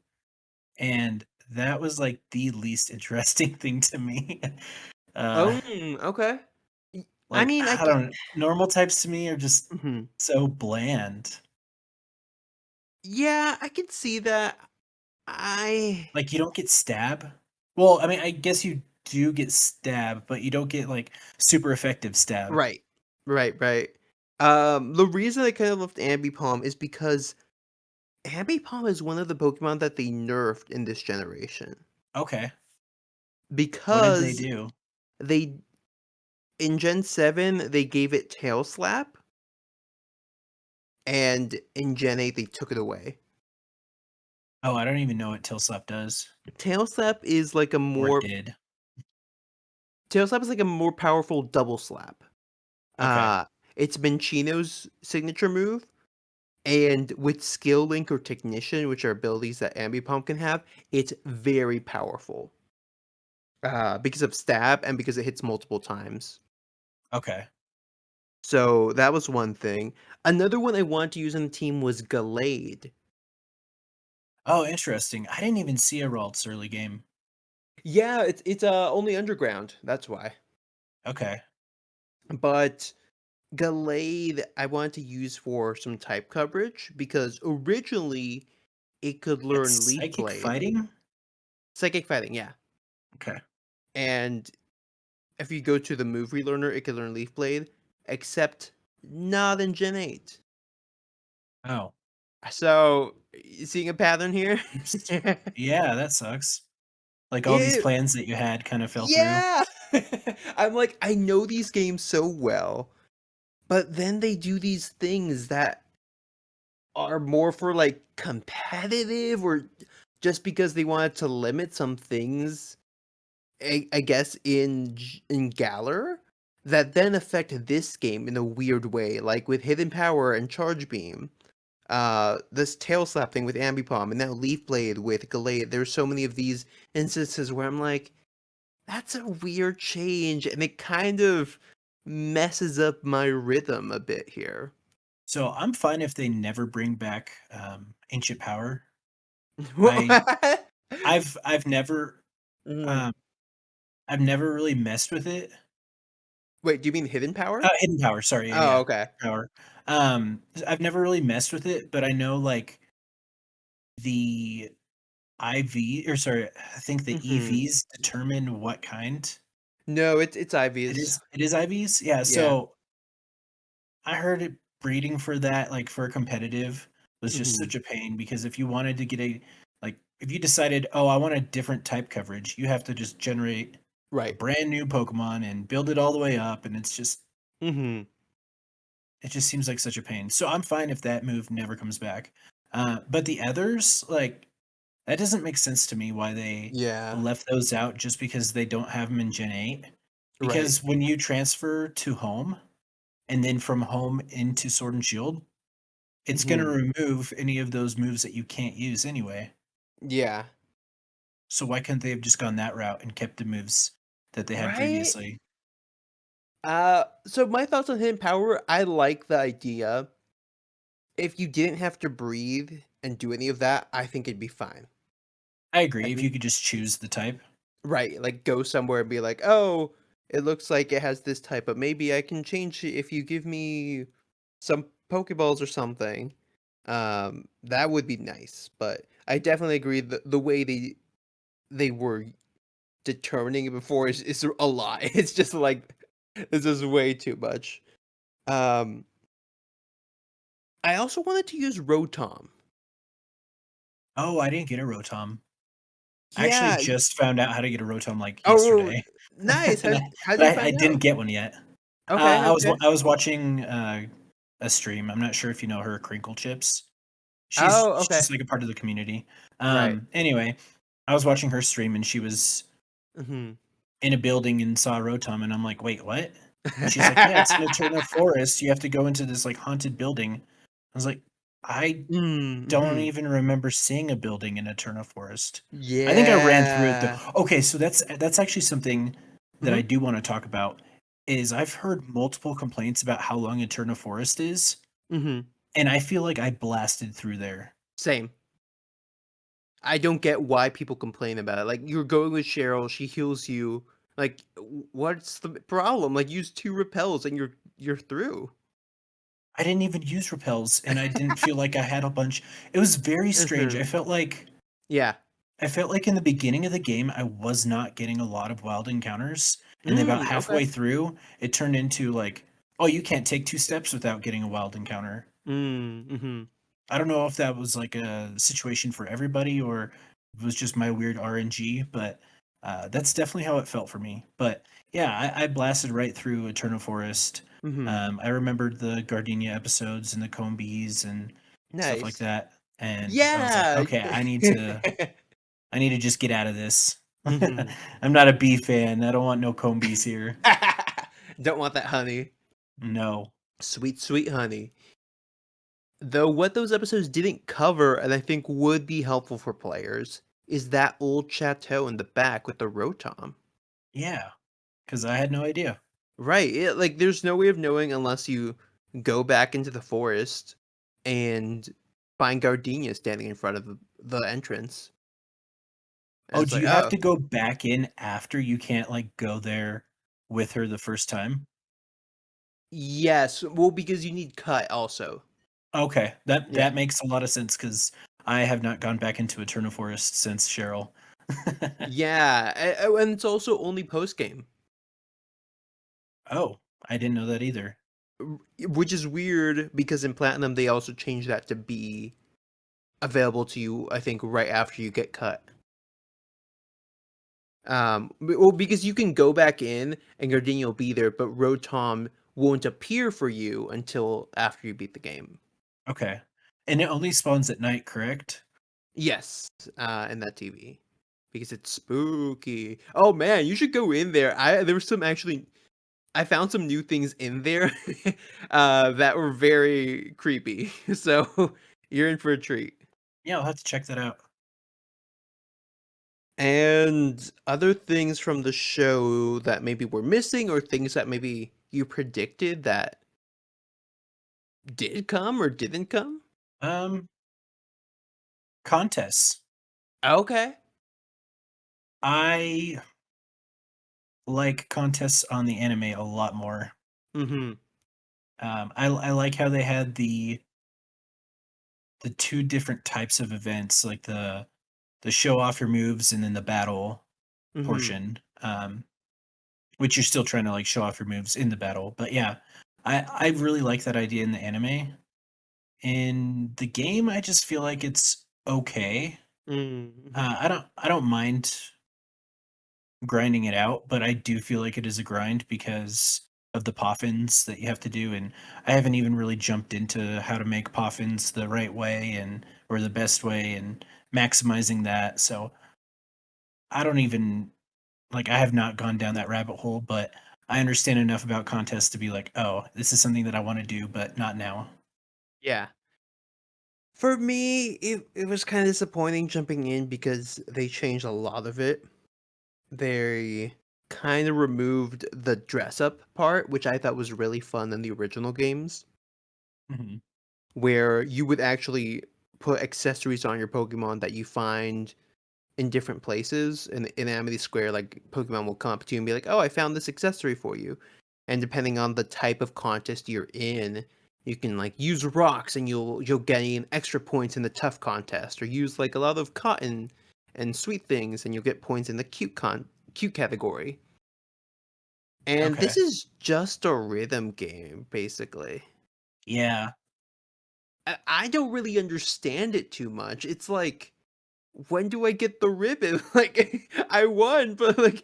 and that was, like, the least interesting thing to me. Uh, Okay. I like, mean, I I get don't normal types to me are just mhm. so bland. Yeah, I can see that. I Like, you don't get stab. Well, I mean, I guess you do get stab, but you don't get, like, super effective stab. Right. Right. The reason I kind of loved Ambipom is because Ambipom is one of the Pokemon that they nerfed in this generation. Okay. What did they Because do? they in Gen 7, they gave it Tail Slap, and in Gen 8, they took it away. Oh, I don't even know what Tail Slap does, Tail Slap is like a or more did. Tail Slap is like a more powerful double slap. Okay. Uh, it's Minchino's signature move, and with Skill Link or Technician, which are abilities that Ambipom can have, it's very powerful. Because of stab and because it hits multiple times. Okay. So that was one thing. Another one I wanted to use on the team was Gallade. Oh, interesting. I didn't even see a Ralts early game. Yeah, it's only underground. That's why. Okay. But Gallade I wanted to use for some type coverage because originally it could learn It's Leaf psychic Blade. fighting? Psychic fighting, yeah. Okay. And if you go to the move relearner, it could learn Leaf Blade, except not in Gen 8. Oh, So, you seeing a pattern here? oops. Yeah, that sucks. Like, all these It plans that you had kinda fell through. yeah! I'm like, I know these games so well, but then they do these things that are more for, like, competitive or just because they wanted to limit some things, I guess, in Galar, that then affect this game in a weird way, like with Hidden Power and Charge Beam. This tail slap thing with Ambipom, and now Leaf Blade with Gallade. There's so many of these instances where I'm like, that's a weird change, and it kind of messes up my rhythm a bit here. So, I'm fine if they never bring back, Ancient Power. I What? I've never, Mm. um I've never really messed with it. Wait, do you mean Hidden Power? Hidden Power, sorry, yeah, Oh, yeah, okay. Power. I've never really messed with it, but I know, like, the IV or sorry, I think the Mhm. EVs determine what kind. No, it's IVs. It is IVs? Yeah, Yeah. so I heard it breeding for that, like, for competitive was just Mhm. such a pain because if you wanted to get a like, if you decided, "Oh, I want a different type coverage," you have to just generate a Right. brand new Pokemon and build it all the way up, and Mhm. it just seems like such a pain. So I'm fine if that move never comes back. But the others, like, that doesn't make sense to me why they Yeah. left those out just because they don't have them in Gen 8. Right. Because when you transfer to home and then from home into Sword and Shield, it's gonna Mhm. remove any of those moves that you can't use anyway. Yeah. So why couldn't they have just gone that route and kept the moves that they had Right? previously? So my thoughts on Hidden Power, I like the idea. If you didn't have to breathe and do any of that, I think it'd be fine. I I agree, if you think could just choose the type. right, like go somewhere and be like, "Oh, it looks like it has this type, but maybe I can change it if you give me some Pokeballs or something." That would be nice, but I definitely agree the way they were determining it before is a lot. It's just like this is way too much. Um, I also wanted to use Rotom. Oh, I didn't get a Rotom. I actually Yeah. just found out how to get a Rotom, like, Oh, yesterday. nice. But How'd but you I find didn't out? get one yet. Okay, okay. I was watching, a stream, I'm not sure if you know her, Crinkle Chips. Oh, okay. She's, like, a part of the community. Right. Anyway, I was watching her stream, and she was Mhm. in a building and saw a Rotom, and I'm like, "Wait, what?" And she's like, "Yeah, it's in Eterna Forest, you have to go into this, like, haunted building." I was like, "I Mm, don't mhm. even remember seeing a building in Eterna Forest." I think I ran through it though. Yeah. Okay, so that's actually something that I Mhm, do wanna talk about, is I've heard multiple complaints about how long Eterna Forest is, mhm. and I feel like I blasted through there. Same. I don't get why people complain about it. Like, you're going with Cheryl, she heals you. Like, what's the problem? Like, use 2 repels and you're through. I didn't even use repels, and I didn't feel like I had a bunch. It was very strange. Mhm. Yeah. I felt like in the beginning of the game, I was not getting a lot of wild encounters, and then about Okay. halfway through, it turned into like, "Oh, you can't take 2 steps without getting a wild encounter." Mhm. I don't know if that was like a situation for everybody or it was just my weird RNG, but that's definitely how it felt for me. But yeah, I blasted right through Eternal Forest. Mhm. I remembered the Gardenia episodes and the Combees and stuff like Nice. that, and I was like, Yeah. okay, I need to just get out of this. Mhm. I'm not a bee fan. I don't want no Combees here. Don't want that honey. No. Sweet, sweet honey. Though what those episodes didn't cover, and I think would be helpful for players, is that old chateau in the back with the Rotom. Yeah, because I had no idea. Right, like, there's no way of knowing unless you go back into the forest and find Gardenia standing in front of the entrance. And Oh, it's do like, you have "Oh, to go back in after you can't, like, go there with her the first time? Yes, well, because you need cut also. Okay, that Yeah. that makes a lot of sense because I have not gone back into Eternal Forest since Cheryl. Yeah, and it's also only post-game, Oh, I didn't know that either. which is weird because in Platinum, they also changed that to be available to you, I think, right after you get cut. Well, because you can go back in and Gardenia will be there, but Rotom won't appear for you until after you beat the game. Okay. And it only spawns at night, correct? Yes, in that TV because it's spooky. Oh man, you should go in there. There was some actually. I found some new things in there that were very creepy. So you're in for a treat. Yeah, I'll have to check that out. And other things from the show that maybe were missing, or things that maybe you predicted that did come or didn't come? Um, Contests. Okay. I like contests on the anime a lot more. Mm-hmm. I like how they had the two different types of events, like the show off your moves and then the battle Mm-hmm. portion. Which you're still trying to like show off your moves in the battle. But yeah, I really like that idea in the anime. In the game, I just feel like it's okay. Mm-hmm. I don't mind grinding it out, but I do feel like it is a grind because of the poffins that you have to do, and I haven't even really jumped into how to make poffins the right way and or the best way and maximizing that. So I don't even like I have not gone down that rabbit hole, but I understand enough about contests to be like, oh, this is something that I want to do, but not now. Yeah. For me, it was kind of disappointing jumping in because they changed a lot of it. They kind of removed the dress up part, which I thought was really fun in the original games, Hmm. where you would actually put accessories on your Pokemon that you find in different places in Amity Square. Like Pokemon will come up to you and be like, "Oh, I found this accessory for you," and depending on the type of contest you're in, you can like use rocks and you'll gain extra points in the tough contest, or use like a lot of cotton and sweet things, and you'll get points in the cute category. And Okay. this is just a rhythm game, basically. Yeah. I don't really understand it too much. It's like, when do I get the ribbon? Like, I won, but like,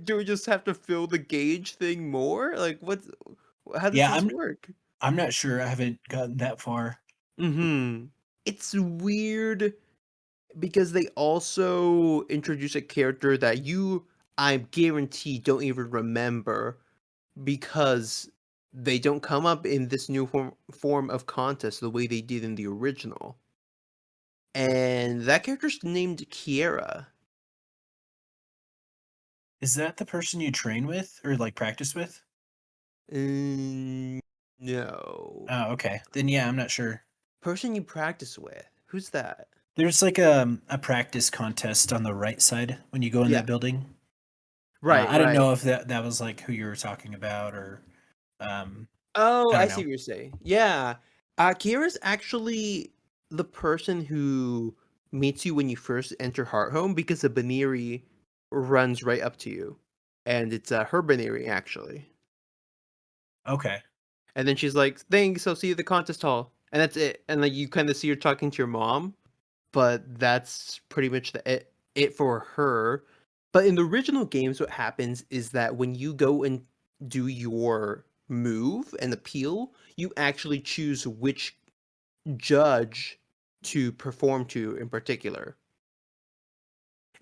do I just have to fill the gauge thing more? Like, how does Yeah, this I'm work? I'm not sure. I haven't gotten that far. Hmm. It's weird because they also introduce a character that I guarantee, don't even remember because they don't come up in this new form of contest the way they did in the original. And that character's named Kiera. Is that the person you train with or like practice with? Mm, no. Oh, okay. Then yeah, I'm not sure. Person you practice with. Who's that? There's like a practice contest on the right side when you go in Yeah. that building. Right, I didn't right. know if that was like who you were talking about or um Oh, I I don't see know. what you're saying. Yeah. Kiera's actually the person who meets you when you first enter Hearthome because the Baneri runs right up to you. And it's her Baneri, actually. Okay. And then she's like, "Thanks, I'll see you at the contest hall." And that's it. And like you kind of see her talking to your mom, but that's pretty much it for her. But in the original games, what happens is that when you go and do your move and appeal, you actually choose which judge to perform to in particular.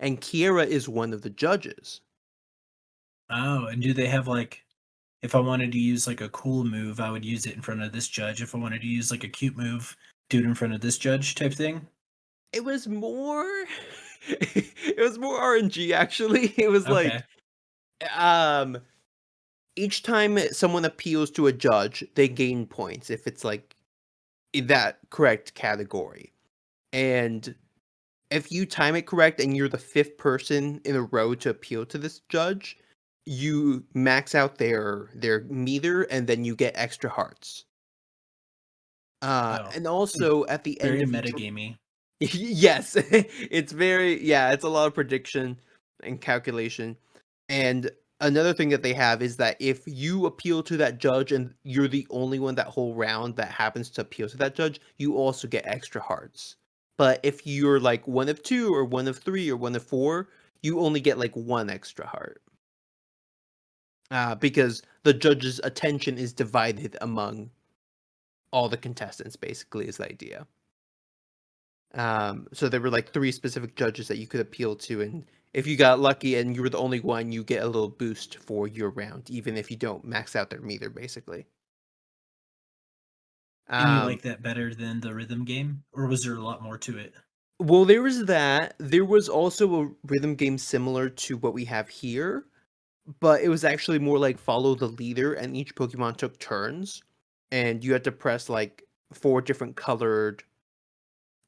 And Kiera is one of the judges. Oh, and do they have like if I wanted to use like a cool move, I would use it in front of this judge. If I wanted to use like a cute move, do it in front of this judge type thing? It was more it was more RNG actually. It was like Okay. um each time someone appeals to a judge, they gain points if it's like in that correct category. And if you time it correct and you're the fifth person in a row to appeal to this judge, you max out their meter, and then you get extra hearts. Oh, And like also at the end very of each metagamey. yes, it's very yeah, it's a lot of prediction and calculation. And another thing that they have is that if you appeal to that judge and you're the only one that whole round that happens to appeal to that judge, you also get extra hearts. But if you're like one of two or one of three or one of four, you only get like one extra heart. Because the judge's attention is divided among all the contestants, basically, is the idea. So there were like three specific judges that you could appeal to, and if you got lucky and you were the only one, you get a little boost for your round, even if you don't max out their meter, basically. And you Um, like that better than the rhythm game, or was there a lot more to it? well, there was that. There was also a rhythm game similar to what we have here, but it was actually more like follow the leader, and each Pokemon took turns, and you had to press like four different colored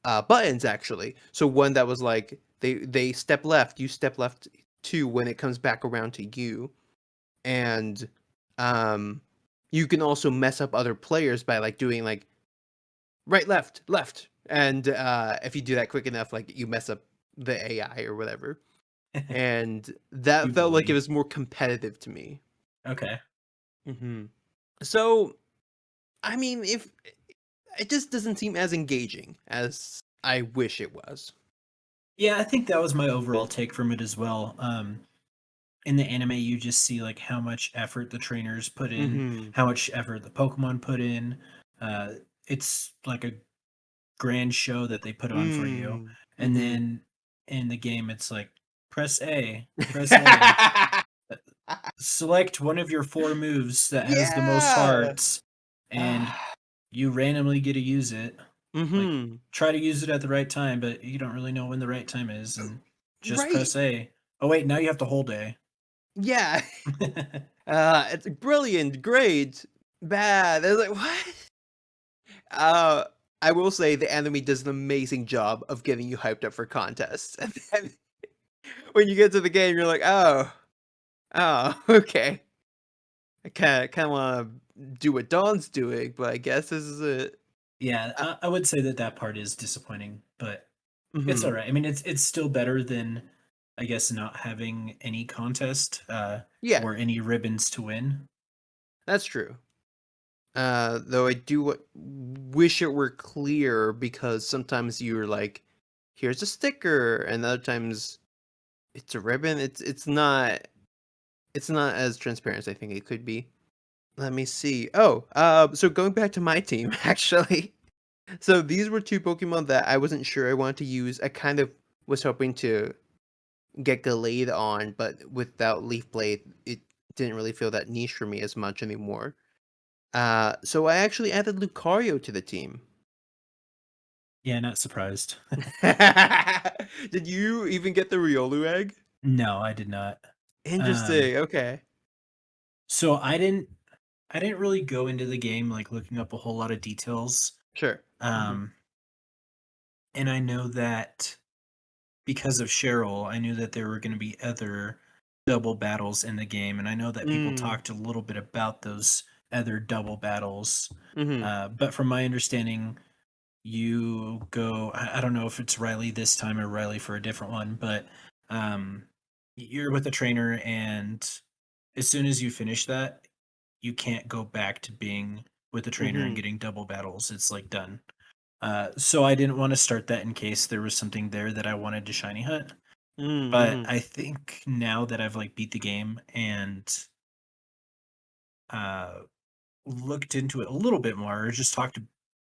buttons actually. So one that was like they step left, you step left too when it comes back around to you, and um, you can also mess up other players by like doing like right left left, and if you do that quick enough, like you mess up the AI or whatever, and that You felt like it bully. was more competitive to me. Okay. hmm So I mean, if it just doesn't seem as engaging as I wish it was. Yeah, I think that was my overall take from it as well. In the anime, you just see like how much effort the trainers put in, hmm how much effort the Pokemon put in. Uh, it's like a grand show that they put on for you. Mm. And Mhm. then in the game, it's like press A, select one of your four moves that has the most Yeah. hearts, and you randomly get to use it. Like, Mhm. try to use it at the right time, but you don't really know when the right time is, and just Right. press A. Oh wait, now you have to hold A. Yeah. It's brilliant, great, bad. I was like, "What?" Uh, I will say the anime does an amazing job of getting you hyped up for contests, and then when you get to the game, you're like, "Oh, oh, okay. I kinda wanna do what Dawn's doing, but I guess this is it." Yeah, Uh I would say that that part is disappointing, but it's all mhm. right. I mean, it's still better than, I guess, not having any contest Yeah, or any ribbons to win. that's true. Though I do wish it were clear because sometimes you're like, here's a sticker, and other times it's a ribbon. It's not as transparent as I think it could be. Let me see. Oh, so going back to my team, actually. So these were two Pokemon that I wasn't sure I wanted to use. I kind of was hoping to get Gallade on, but without Leaf Blade, it didn't really feel that niche for me as much anymore. So I actually added Lucario to the team. Yeah, not surprised. Did you even get the Riolu egg? No, I did not. Um, Interesting. Okay. so I didn't really go into the game like looking up a whole lot of details. Sure. Mhm. Um, and I know that because of Cheryl, I knew that there were going to be other double battles in the game, and I know that people Mm. talked a little bit about those other double battles. Mhm. But from my understanding, you go. I don't know if it's Riley this time or Riley for a different one, but um, you're with a trainer, and as soon as you finish that, you can't go back to being with the trainer and Mhm. getting double battles. It's like done. So I didn't want to start that in case there was something there that I wanted to shiny hunt. Mm. But Mhm. I think now that I've like beat the game and uh, looked into it a little bit more, or just talked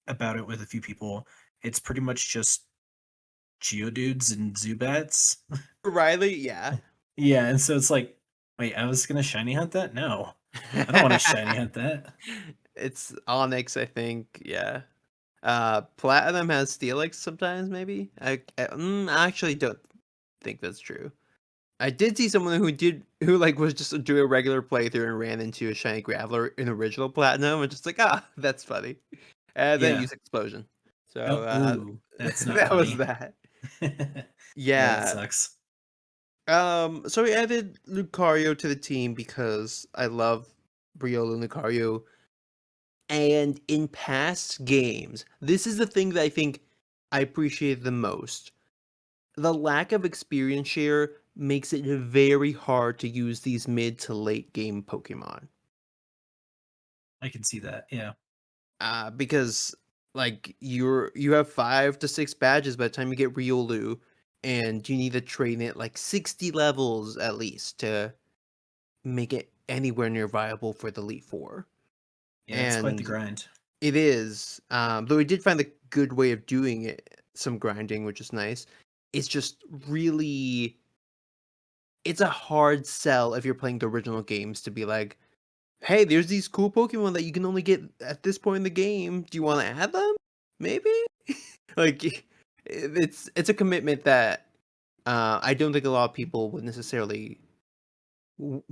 about it with a few people, it's pretty much just Geodudes and Zubats. Riley, yeah. Yeah, and so it's like, wait, I was gonna shiny hunt that? No, I don't want to shiny hunt that. It's Onyx, I think. Yeah. Platinum has Steelix sometimes, maybe. I actually don't think that's true. I did see someone who like was just doing a regular playthrough and ran into a shiny Graveler in original Platinum, and just like that's funny. And then Yeah. use explosion. So Oh, ooh, that's not that was funny. that. Yeah, that Yeah. sucks. So we added Lucario to the team because I love Briolo and Lucario. And in past games, this is the thing that I think I appreciate the most. The lack of experience share makes it very hard to use these mid to late game Pokemon. I can see that. Yeah. Because like you have 5 to 6 badges by the time you get Riolu, and you need to train it like 60 levels at least to make it anywhere near viable for the Elite Four. Yeah, it's quite the And grind. it is, though we did find a good way of doing it, some grinding, which is nice. It's just really, it's a hard sell if you're playing the original games to be like, hey, there's these cool Pokemon that you can only get at this point in the game. Do you want to add them? Maybe? Like, it's a commitment that I don't think a lot of people would necessarily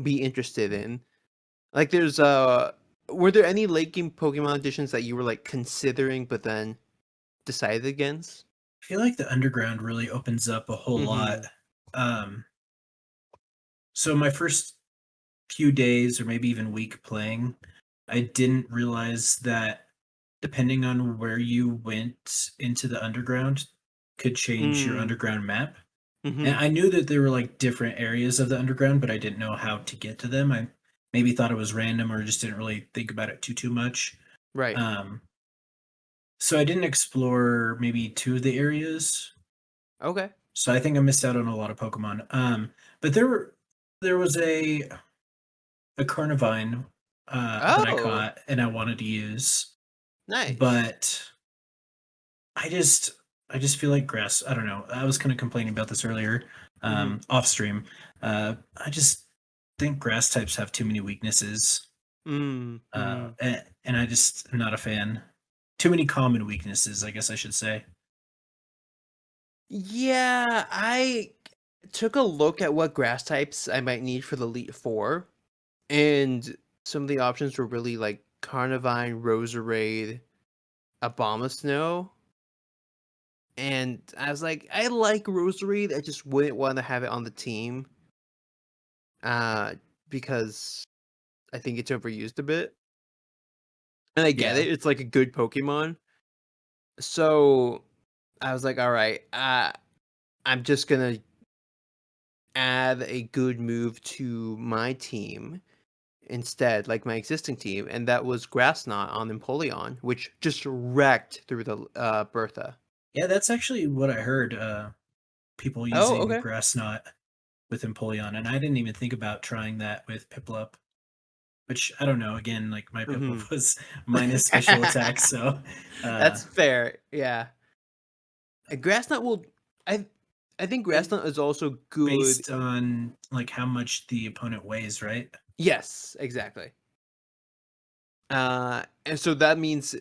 be interested in. Like, were there any late game Pokemon editions that you were like considering, but then decided against? I feel like the underground really opens up a whole lot. Mm-hmm. Um, so my first few days or maybe even week playing, I didn't realize that depending on where you went into the underground could change your Mm. underground map. And Mm-hmm. I knew that there were like different areas of the underground, but I didn't know how to get to them. I maybe thought it was random or just didn't really think about it too much. Right. Um, so I didn't explore maybe two of the areas. Okay. So I think I missed out on a lot of Pokemon. But there was a Carnivine that I Oh, caught and I wanted to use, nice. but I just I just feel like grass. I don't know. I was kind of complaining about this earlier, Mm-hmm. off stream. I just think grass types have too many weaknesses, Mm-hmm. and I just am not a fan. Too many common weaknesses, I guess I should say. Yeah, I took a look at what grass types I might need for the Elite Four, and some of the options were really like Carnivine, Roserade, Abomasnow, and I was like, I like Roserade, I just wouldn't want to have it on the team, uh, because I think it's overused a bit. And I get Yeah, it, it's like a good Pokemon. So I was like, all right, I'm just gonna add a good move to my team instead, like my existing team, and that was Grass Knot on Empoleon, which just wrecked through the Bertha. yeah, that's actually what I heard. People Oh, using okay. grass knot with Empoleon, and I didn't even think about trying that with Piplup. Which I don't know. Again, like my Hmm. Piplup was minus special attack, so uh, That's fair. Yeah, Grass Knot will. I I think Grass it, Knot is also good. based on like how much the opponent weighs, right? Yes, exactly. And so that means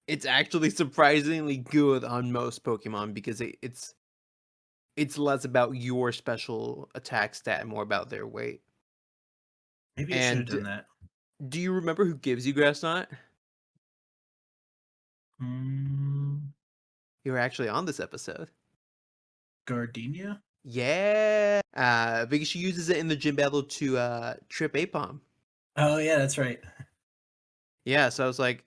it's actually surprisingly good on most Pokemon because it's less about your special attack stat and more about their weight. Maybe I should have And done that. do you remember who gives you Grass Knot? Mm, You were actually on this episode. Gardenia. Yeah, because she uses it in the gym battle to trip Apom. Oh yeah, that's right. Yeah, so I was like,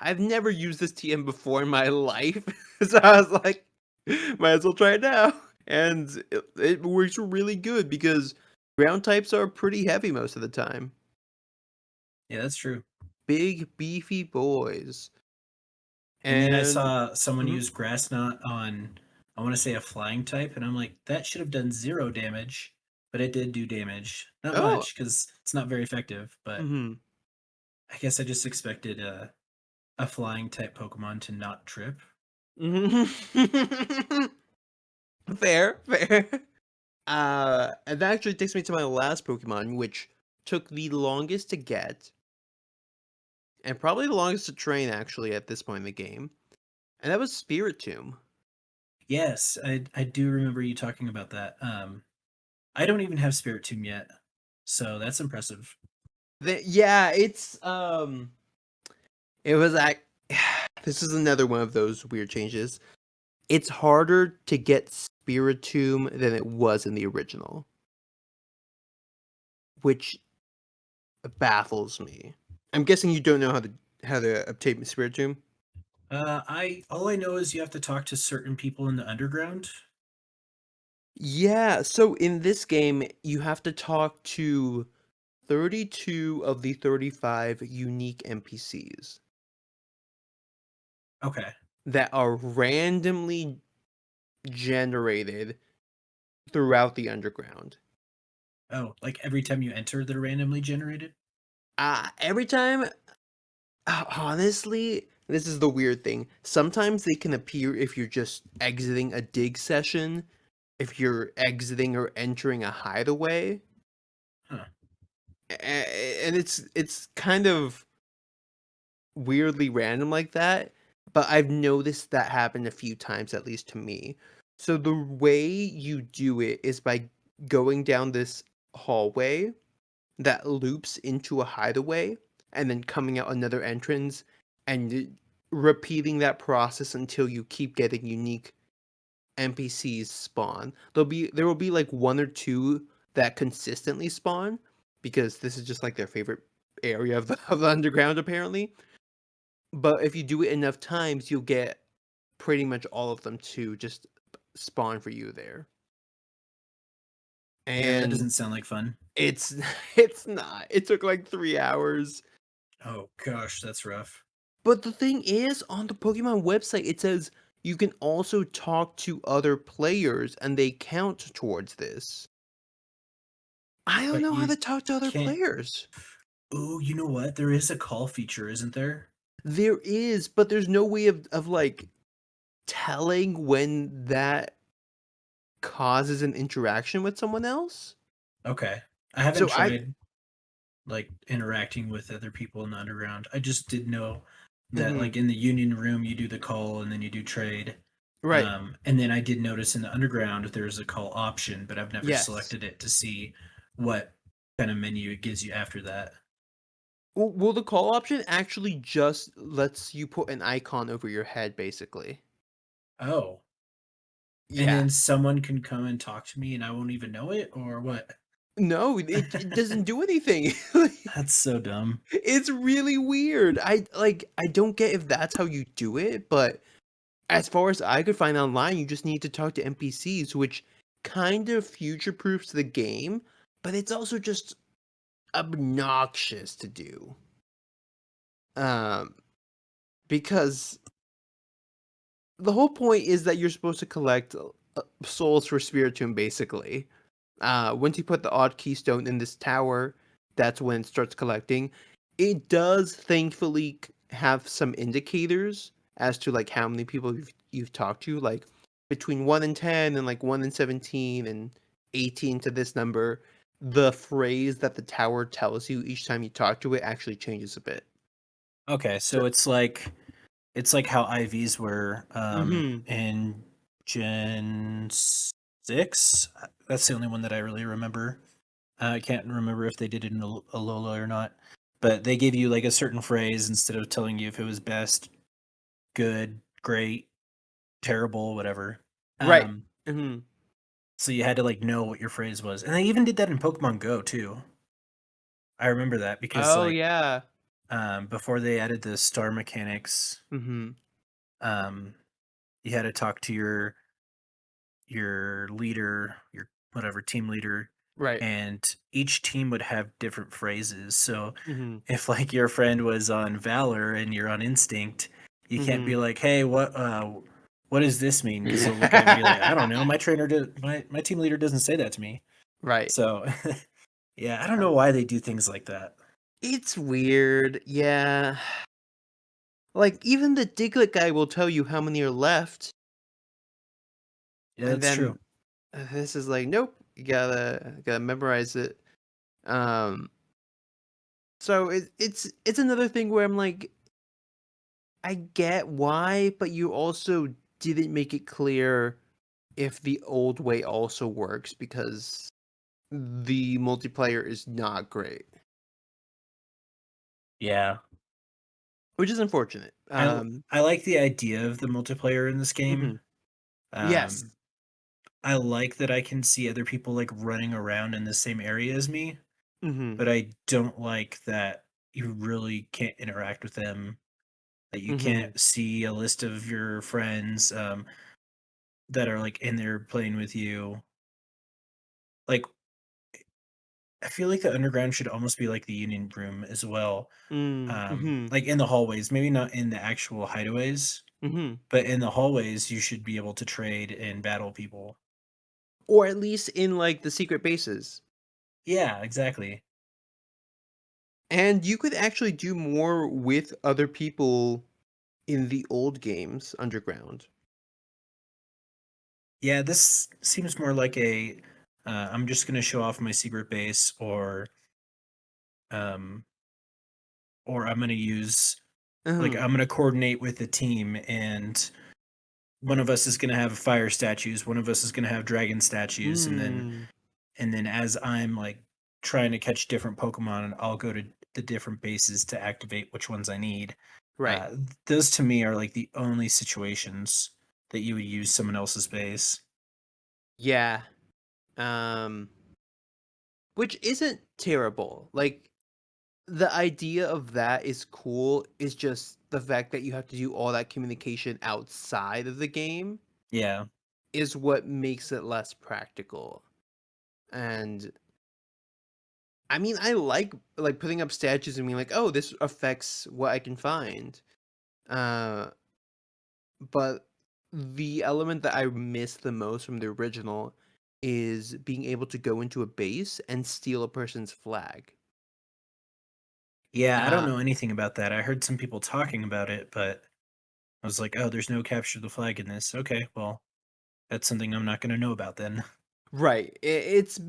I've never used this TM before in my life, so I was like, might as well try it now. And it works really good because ground types are pretty heavy most of the time. Yeah, that's true. Big beefy boys. And then I And saw someone mhm. use grass knot on, I want to say a flying type, and I'm like, that should have done 0 damage, but it did do damage. Not Oh, much because it's not very effective, but mhm. I guess I just expected a flying type Pokemon to not trip. Mhm. Fair, fair. And that actually takes me to my last Pokemon, which took the longest to get, and probably the longest to train actually at this point in the game, and that was Spiritomb. Yes, I do remember you talking about that. I don't even have Spirit Tomb yet, so that's impressive. Yeah, it was this is another one of those weird changes. It's harder to get Spiritomb than it was in the original, which baffles me. I'm guessing you don't know how to obtain Spiritomb? I all I know is you have to talk to certain people in the underground. Yeah, so in this game, you have to talk to 32 of the 35 unique NPCs Okay. that are randomly generated throughout the underground. Oh, like every time you enter, they're randomly generated? Every time, honestly, this is the weird thing. Sometimes they can appear if you're just exiting a dig session, if you're exiting or entering a hideaway, Huh. and it's kind of weirdly random like that, but I've noticed that happen a few times, at least to me. So the way you do it is by going down this hallway that loops into a hideaway and then coming out another entrance and repeating that process until you keep getting unique NPCs spawn. There will be like one or two that consistently spawn because this is just like their favorite area of the underground apparently. But if you do it enough times, you'll get pretty much all of them to just spawn for you there. Yeah, that And doesn't sound like fun. it's it's not. It took like 3 hours. Oh gosh, that's rough. But the thing is, on the Pokemon website, it says you can also talk to other players and they count towards this. I don't But know how you to talk to other can't. players. Oh, you know what? There is a call feature, isn't there? There is, but there's no way of like telling when that causes an interaction with someone else. Okay. I haven't So I tried like interacting with other people in the underground. I just did know that mhm, like in the union room you do the call and then you do trade. right. And then I did notice in the underground there's a call option, but I've never Yes. selected it to see what kind of menu it gives you after that. Well, the call option actually just lets you put an icon over your head, basically. Oh, and Yeah. then someone can come and talk to me and I won't even know it or what? No, it doesn't do anything. That's so dumb. It's really weird. I don't get if that's how you do it, but as far as I could find online, you just need to talk to NPCs, which kind of future proofs the game, but it's also just obnoxious to do. Um, because the whole point is that you're supposed to collect souls for Spiritomb, basically. Once you put the odd keystone in this tower, that's when it starts collecting. It does thankfully have some indicators as to like how many people you've talked to, like between 1 and 10 and like 1 and 17 and 18 to this number. The phrase that the tower tells you each time you talk to it actually changes a bit. Okay, So, so it's like how IVs were mhm. in Gen 6. That's the only one that I really remember. I can't remember if they did it in Alola or not, but they gave you like a certain phrase instead of telling you if it was best, good, great, terrible, whatever. Right. Um, Mhm. so you had to like know what your phrase was, and they even did that in Pokemon Go too. I remember that because Oh like yeah. before they added the star mechanics, Mhm. um, you had to talk to your leader, your whatever team leader, Right. and each team would have different phrases. So Mhm. if like your friend was on Valor and you're on Instinct, you can't be Mhm. like, "Hey, what does this mean?" Because they'll look at it and be like, "I don't know. My trainer did my team leader doesn't say that to me." Right. So yeah, I don't know why they do things like that. It's weird. Yeah. Like even the Diglett guy will tell you how many are left, Yeah, and that's true. then this is like, nope, you gotta memorize it. Um, so it's another thing where I'm like, I get why, but you also didn't make it clear if the old way also works because the multiplayer is not great, Yeah. which is unfortunate. I like the idea of the multiplayer in this game. Mhm. Um, Yes. I like that I can see other people, like, running around in the same area as me, Mhm. but I don't like that you really can't interact with them, that you Mhm. can't see a list of your friends, that are, like, in there playing with you. Like, I feel like the underground should almost be like the union room as well, Mhm. like, in the hallways, maybe not in the actual hideaways, Mhm. but in the hallways, you should be able to trade and battle people. Or at least in, like, the secret bases. Yeah, exactly. And you could actually do more with other people in the old games underground. Yeah, this seems more like I'm just gonna show off my secret base, um, or I'm gonna use like, Mhm. I'm gonna coordinate with the team, and one of us is gonna have fire statues, one of us is gonna have dragon statues, Mm. and then as I'm, like, trying to catch different Pokemon, I'll go to the different bases to activate which ones I need. Right. Those to me are, like, the only situations that you would use someone else's base. Yeah. Um, which isn't terrible. Like, the idea of that is cool, is just the fact that you have to do all that communication outside of the game Yeah. is what makes it less practical. And I mean, I like putting up statues and being like, "Oh, this affects what I can find." Uh, but the element that I miss the most from the original is being able to go into a base and steal a person's flag. Yeah, I don't Uh, know anything about that. I heard some people talking about it, but I was like, "Oh, there's no capture the flag in this." Okay, well, that's something I'm not gonna know about then. right. It's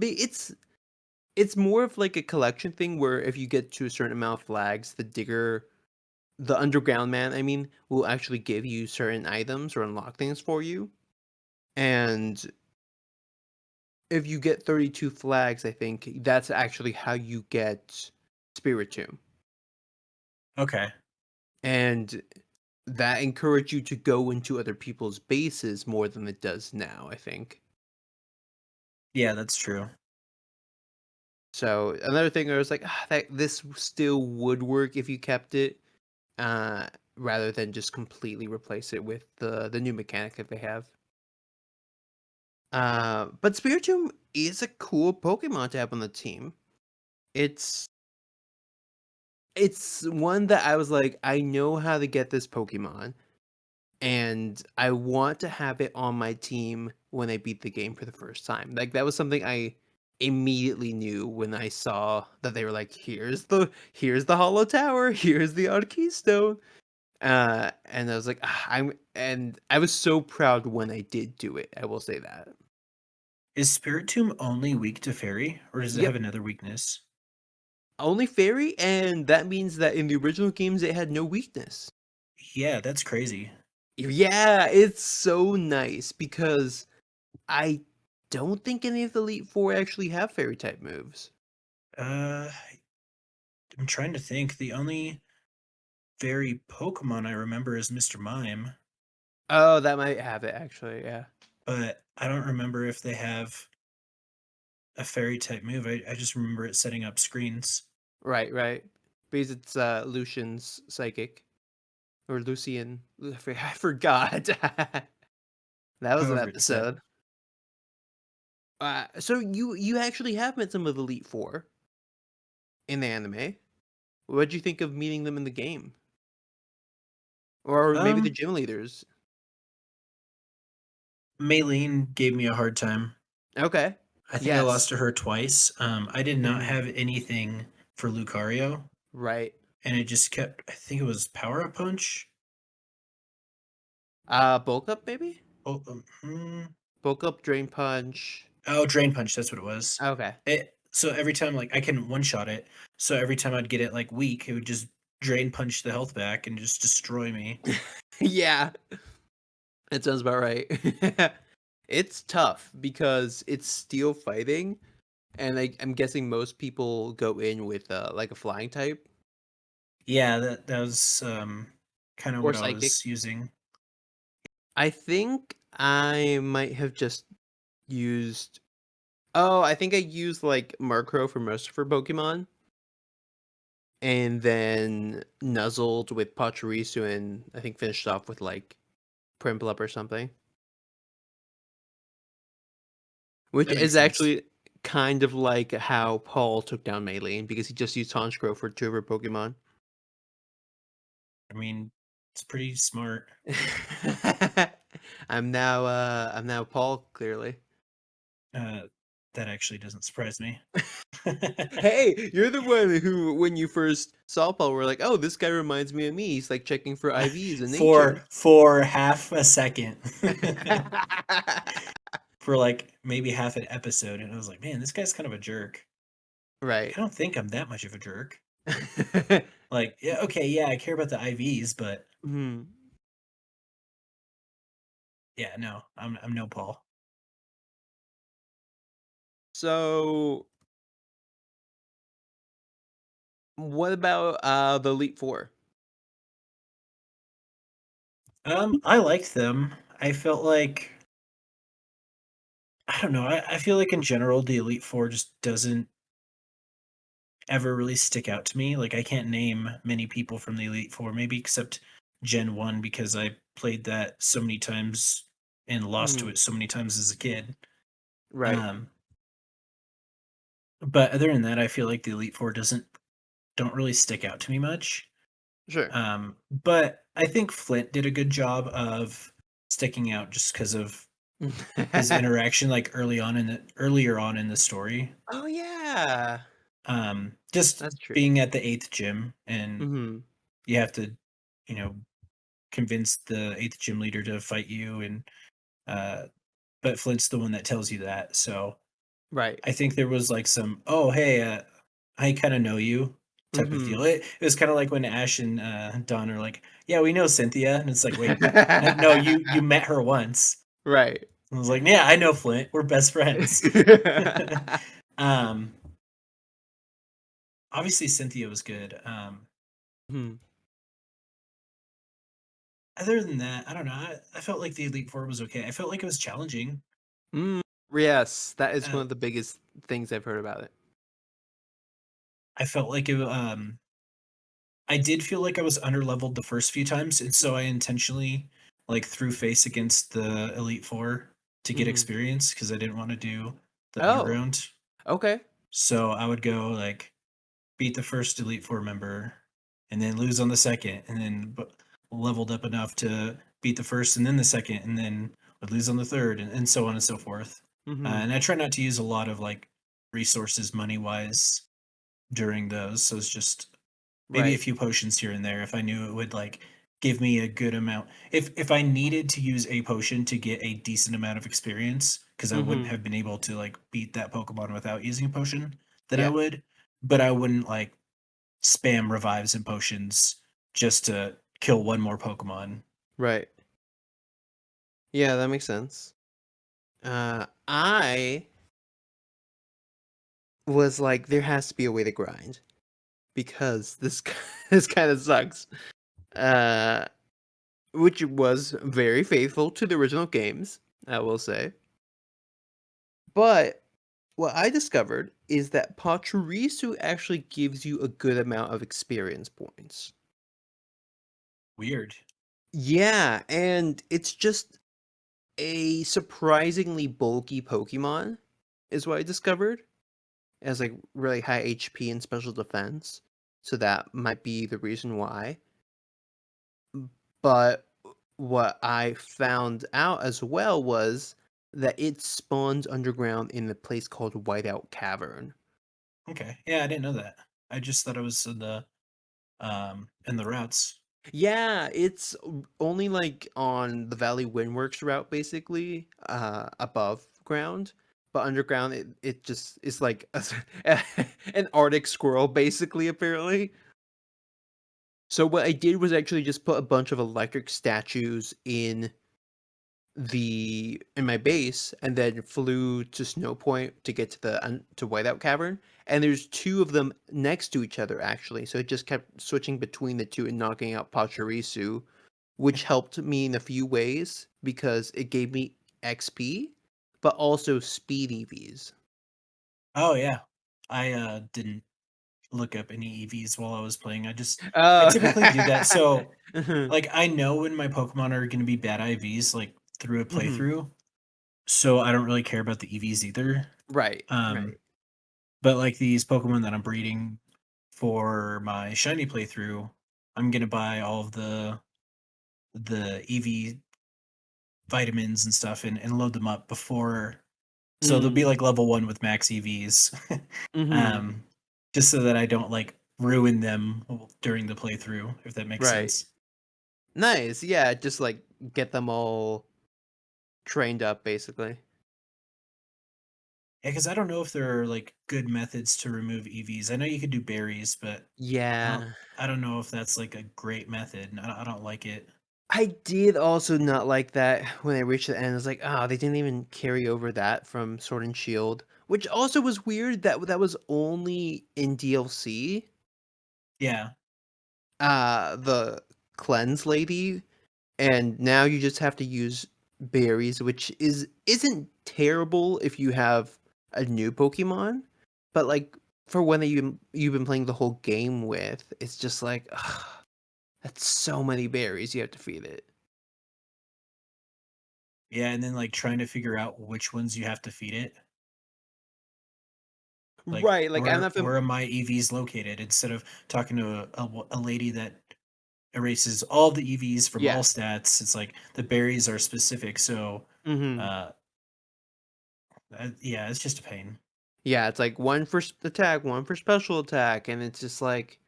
more of like a collection thing where if you get to a certain amount of flags, the underground man, I mean, will actually give you certain items or unlock things for you. And if you get 32 flags, I think that's actually how you get Spiritomb. Okay. And that encourage you to go into other people's bases more than it does now, I think. Yeah, that's true. So another thing I was like, that this still would work if you kept it, rather than just completely replace it with the new mechanic that they have. But Spiritomb is a cool Pokemon to have on the team. It's it's one that I was like, I know how to get this Pokemon, and I want to have it on my team when I beat the game for the first time. Like that was something I immediately knew when I saw that they were like, here's the Hollow Tower, here's the Odd Keystone. And I was like, I was so proud when I did do it. I will say that. Is Spiritomb only weak to Fairy, or does it have Yep, another weakness? only fairy, and that means that in the original games it had no weakness. Yeah, that's crazy. Yeah, it's so nice because I don't think any of the Elite Four actually have fairy type moves. Uh, I'm trying to think. The only fairy Pokemon I remember is Mr. Mime, Oh, that might have it actually. Yeah, but I don't remember if they have a fairy type move. I just remember it setting up screens. right, right. Because it's Lucian's psychic or Lucian. I forgot. That was an However it's said. episode. So you actually have met some of the Elite Four in the anime. What'd you think of meeting them in the game, or maybe the Um, gym leaders? Maylene gave me a hard time. Okay. I think I lost Yes. to her twice. I did not Mhm. have anything for Lucario, Right. and it just kept. I think it was Power Up Punch. Bulk up maybe. Oh, Bulk up, drain punch. oh, Drain Punch. That's what it was. Okay. So every time, like, I can one shot it. So every time I'd get it like weak, it would just Drain Punch the health back and just destroy me. Yeah, that sounds about right. It's tough because it's steel fighting, and I'm guessing most people go in with like a flying type Yeah, that was kind of or what I psychic. was using. I think I might have just used oh, I think I used, like, Murkrow for most of her Pokemon, and then nuzzled with Pachirisu and I think finished off with, like, Prinplup or something. Which That makes is sense. actually kind of like how Paul took down Maylene, because he just used Honchkrow for 2 of her Pokemon. I mean, it's pretty smart. I'm now Paul, clearly. Uh, that actually doesn't surprise me. Hey, you're the one who, when you first saw Paul, were like, "Oh, this guy reminds me of me. He's like checking for IVs in nature." For half a second. For like maybe half an episode, and I was like, man, this guy's kind of a jerk. Like, Right. I don't think I'm that much of a jerk. Like, yeah, okay, yeah, I care about the IVs, but Mhm. yeah, no, I'm no Paul. So, what about, the Elite Four? I liked them. I felt like I don't know. I feel like in general the Elite Four just doesn't ever really stick out to me. Like I can't name many people from the Elite Four, maybe except Gen 1 because I played that so many times and lost to Mhm. it so many times as a kid. Right. Um, but other than that, I feel like the Elite Four doesn't don't really stick out to me much. Sure. But I think Flint did a good job of sticking out just because of his interaction like earlier on in the story. Oh, yeah. Just That's true. being at the eighth gym and Mhm. you have to, you know, convince the eighth gym leader to fight you and uh but Flint's the one that tells you that. So Right. I think there was like some, oh hey, I kind of know you type of deal. Mhm. It was kind of like when Ash and Don are like, yeah, we know Cynthia, and it's like, wait, no, no, you met her once. Right. I was like, yeah, I know Flint. We're best friends. um, Obviously Cynthia was good. Mhm. Other than that, I don't know. I felt like the Elite Four was okay. I felt like it was challenging. Mm, yes, that is one Uh, of the biggest things I've heard about it. I felt like it. I did feel like I was underleveled the first few times, and so I intentionally like threw face against the Elite Four to get Mhm. experience because I didn't want to do the Oh, underground. okay. So I would go like beat the first Elite Four member, and then lose on the second, and then leveled up enough to beat the first and then the second, and then would lose on the third, and so on and so forth. Mhm. And I try not to use a lot of like resources money wise during those. So it's just maybe a Right. few potions here and there if I knew it would like give me a good amount. If I needed to use a potion to get a decent amount of experience, because I wouldn't Mhm. have been able to like beat that Pokemon without using a potion, then I Yeah. would. But I wouldn't like spam revives and potions just to kill one more Pokemon. Right. Yeah, that makes sense. I was like, there has to be a way to grind because this this kind of sucks. Uh, which was very faithful to the original games, I will say. But what I discovered is that Pachirisu actually gives you a good amount of experience points. Weird. Yeah, and it's just a surprisingly bulky Pokemon, is what I discovered. It has like really high HP and special defense, so that might be the reason why. But what I found out as well was that it spawns underground in a place called Whiteout Cavern. Okay. Yeah, I didn't know that. I just thought it was in the routes. Yeah, it's only like on the Valley Windworks route, basically, above ground. But underground, it just is like an Arctic squirrel, basically, apparently. So what I did was actually just put a bunch of electric statues in my base, and then flew to Snow Point to get to the to Whiteout Cavern. And there's two of them next to each other, actually. So it just kept switching between the two and knocking out Pachirisu, which helped me in a few ways because it gave me XP, but also speed EVs. Oh yeah. I didn't look up any EVs while I was playing. I Oh. typically do that. So Mhm. like I know when my Pokemon are gonna be bad IVs like through a Mhm. playthrough. So I don't really care about the EVs either. Right, Um, right. but like these Pokemon that I'm breeding for my shiny playthrough, I'm gonna buy all of the EV vitamins and stuff and load them up before so they'll be Mm. like level 1 with max EVs. Mhm. um, just so that I don't like ruin them during the playthrough, if that makes Right. sense. Nice, yeah, just, like, get them all trained up, basically. Yeah, because I don't know if there are like good methods to remove EVs. I know you could do berries, but I don't Yeah. I don't know if that's like a great method. And I don't like it. I did also not like that when I reached the end, I was like, "Oh, they didn't even carry over that from Sword and Shield," which also was weird that that was only in DLC. Yeah. The cleanse lady, and now you just have to use berries, which isn't terrible if you have a new Pokemon, but, like, for when you've been playing the whole game with, it's just like, ugh, that's so many berries you have to feed it. Yeah, and then like trying to figure out which ones you have to feed it. Like Right, like, I'm not where are my EVs located instead of talking to a lady that erases all the EVs from all yeah. stats. It's like the berries are specific. So Mhm. uh yeah, it's just a pain. Yeah, it's like one for attack, one for special attack, and it's just like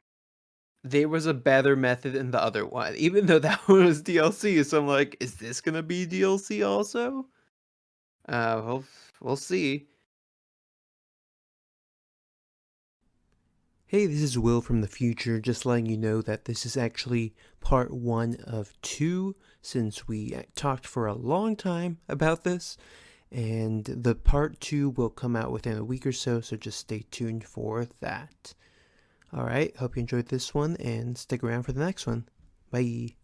there was a better method in the other one, even though that one was DLC. So I'm like, is this gonna be DLC also? We'll see. Hey, this is Will from the future, just letting you know that this is actually part one of two, since we talked for a long time about this, and the part two will come out within a week or so, so just stay tuned for that. Alright, hope you enjoyed this one, and stick around for the next one. Bye.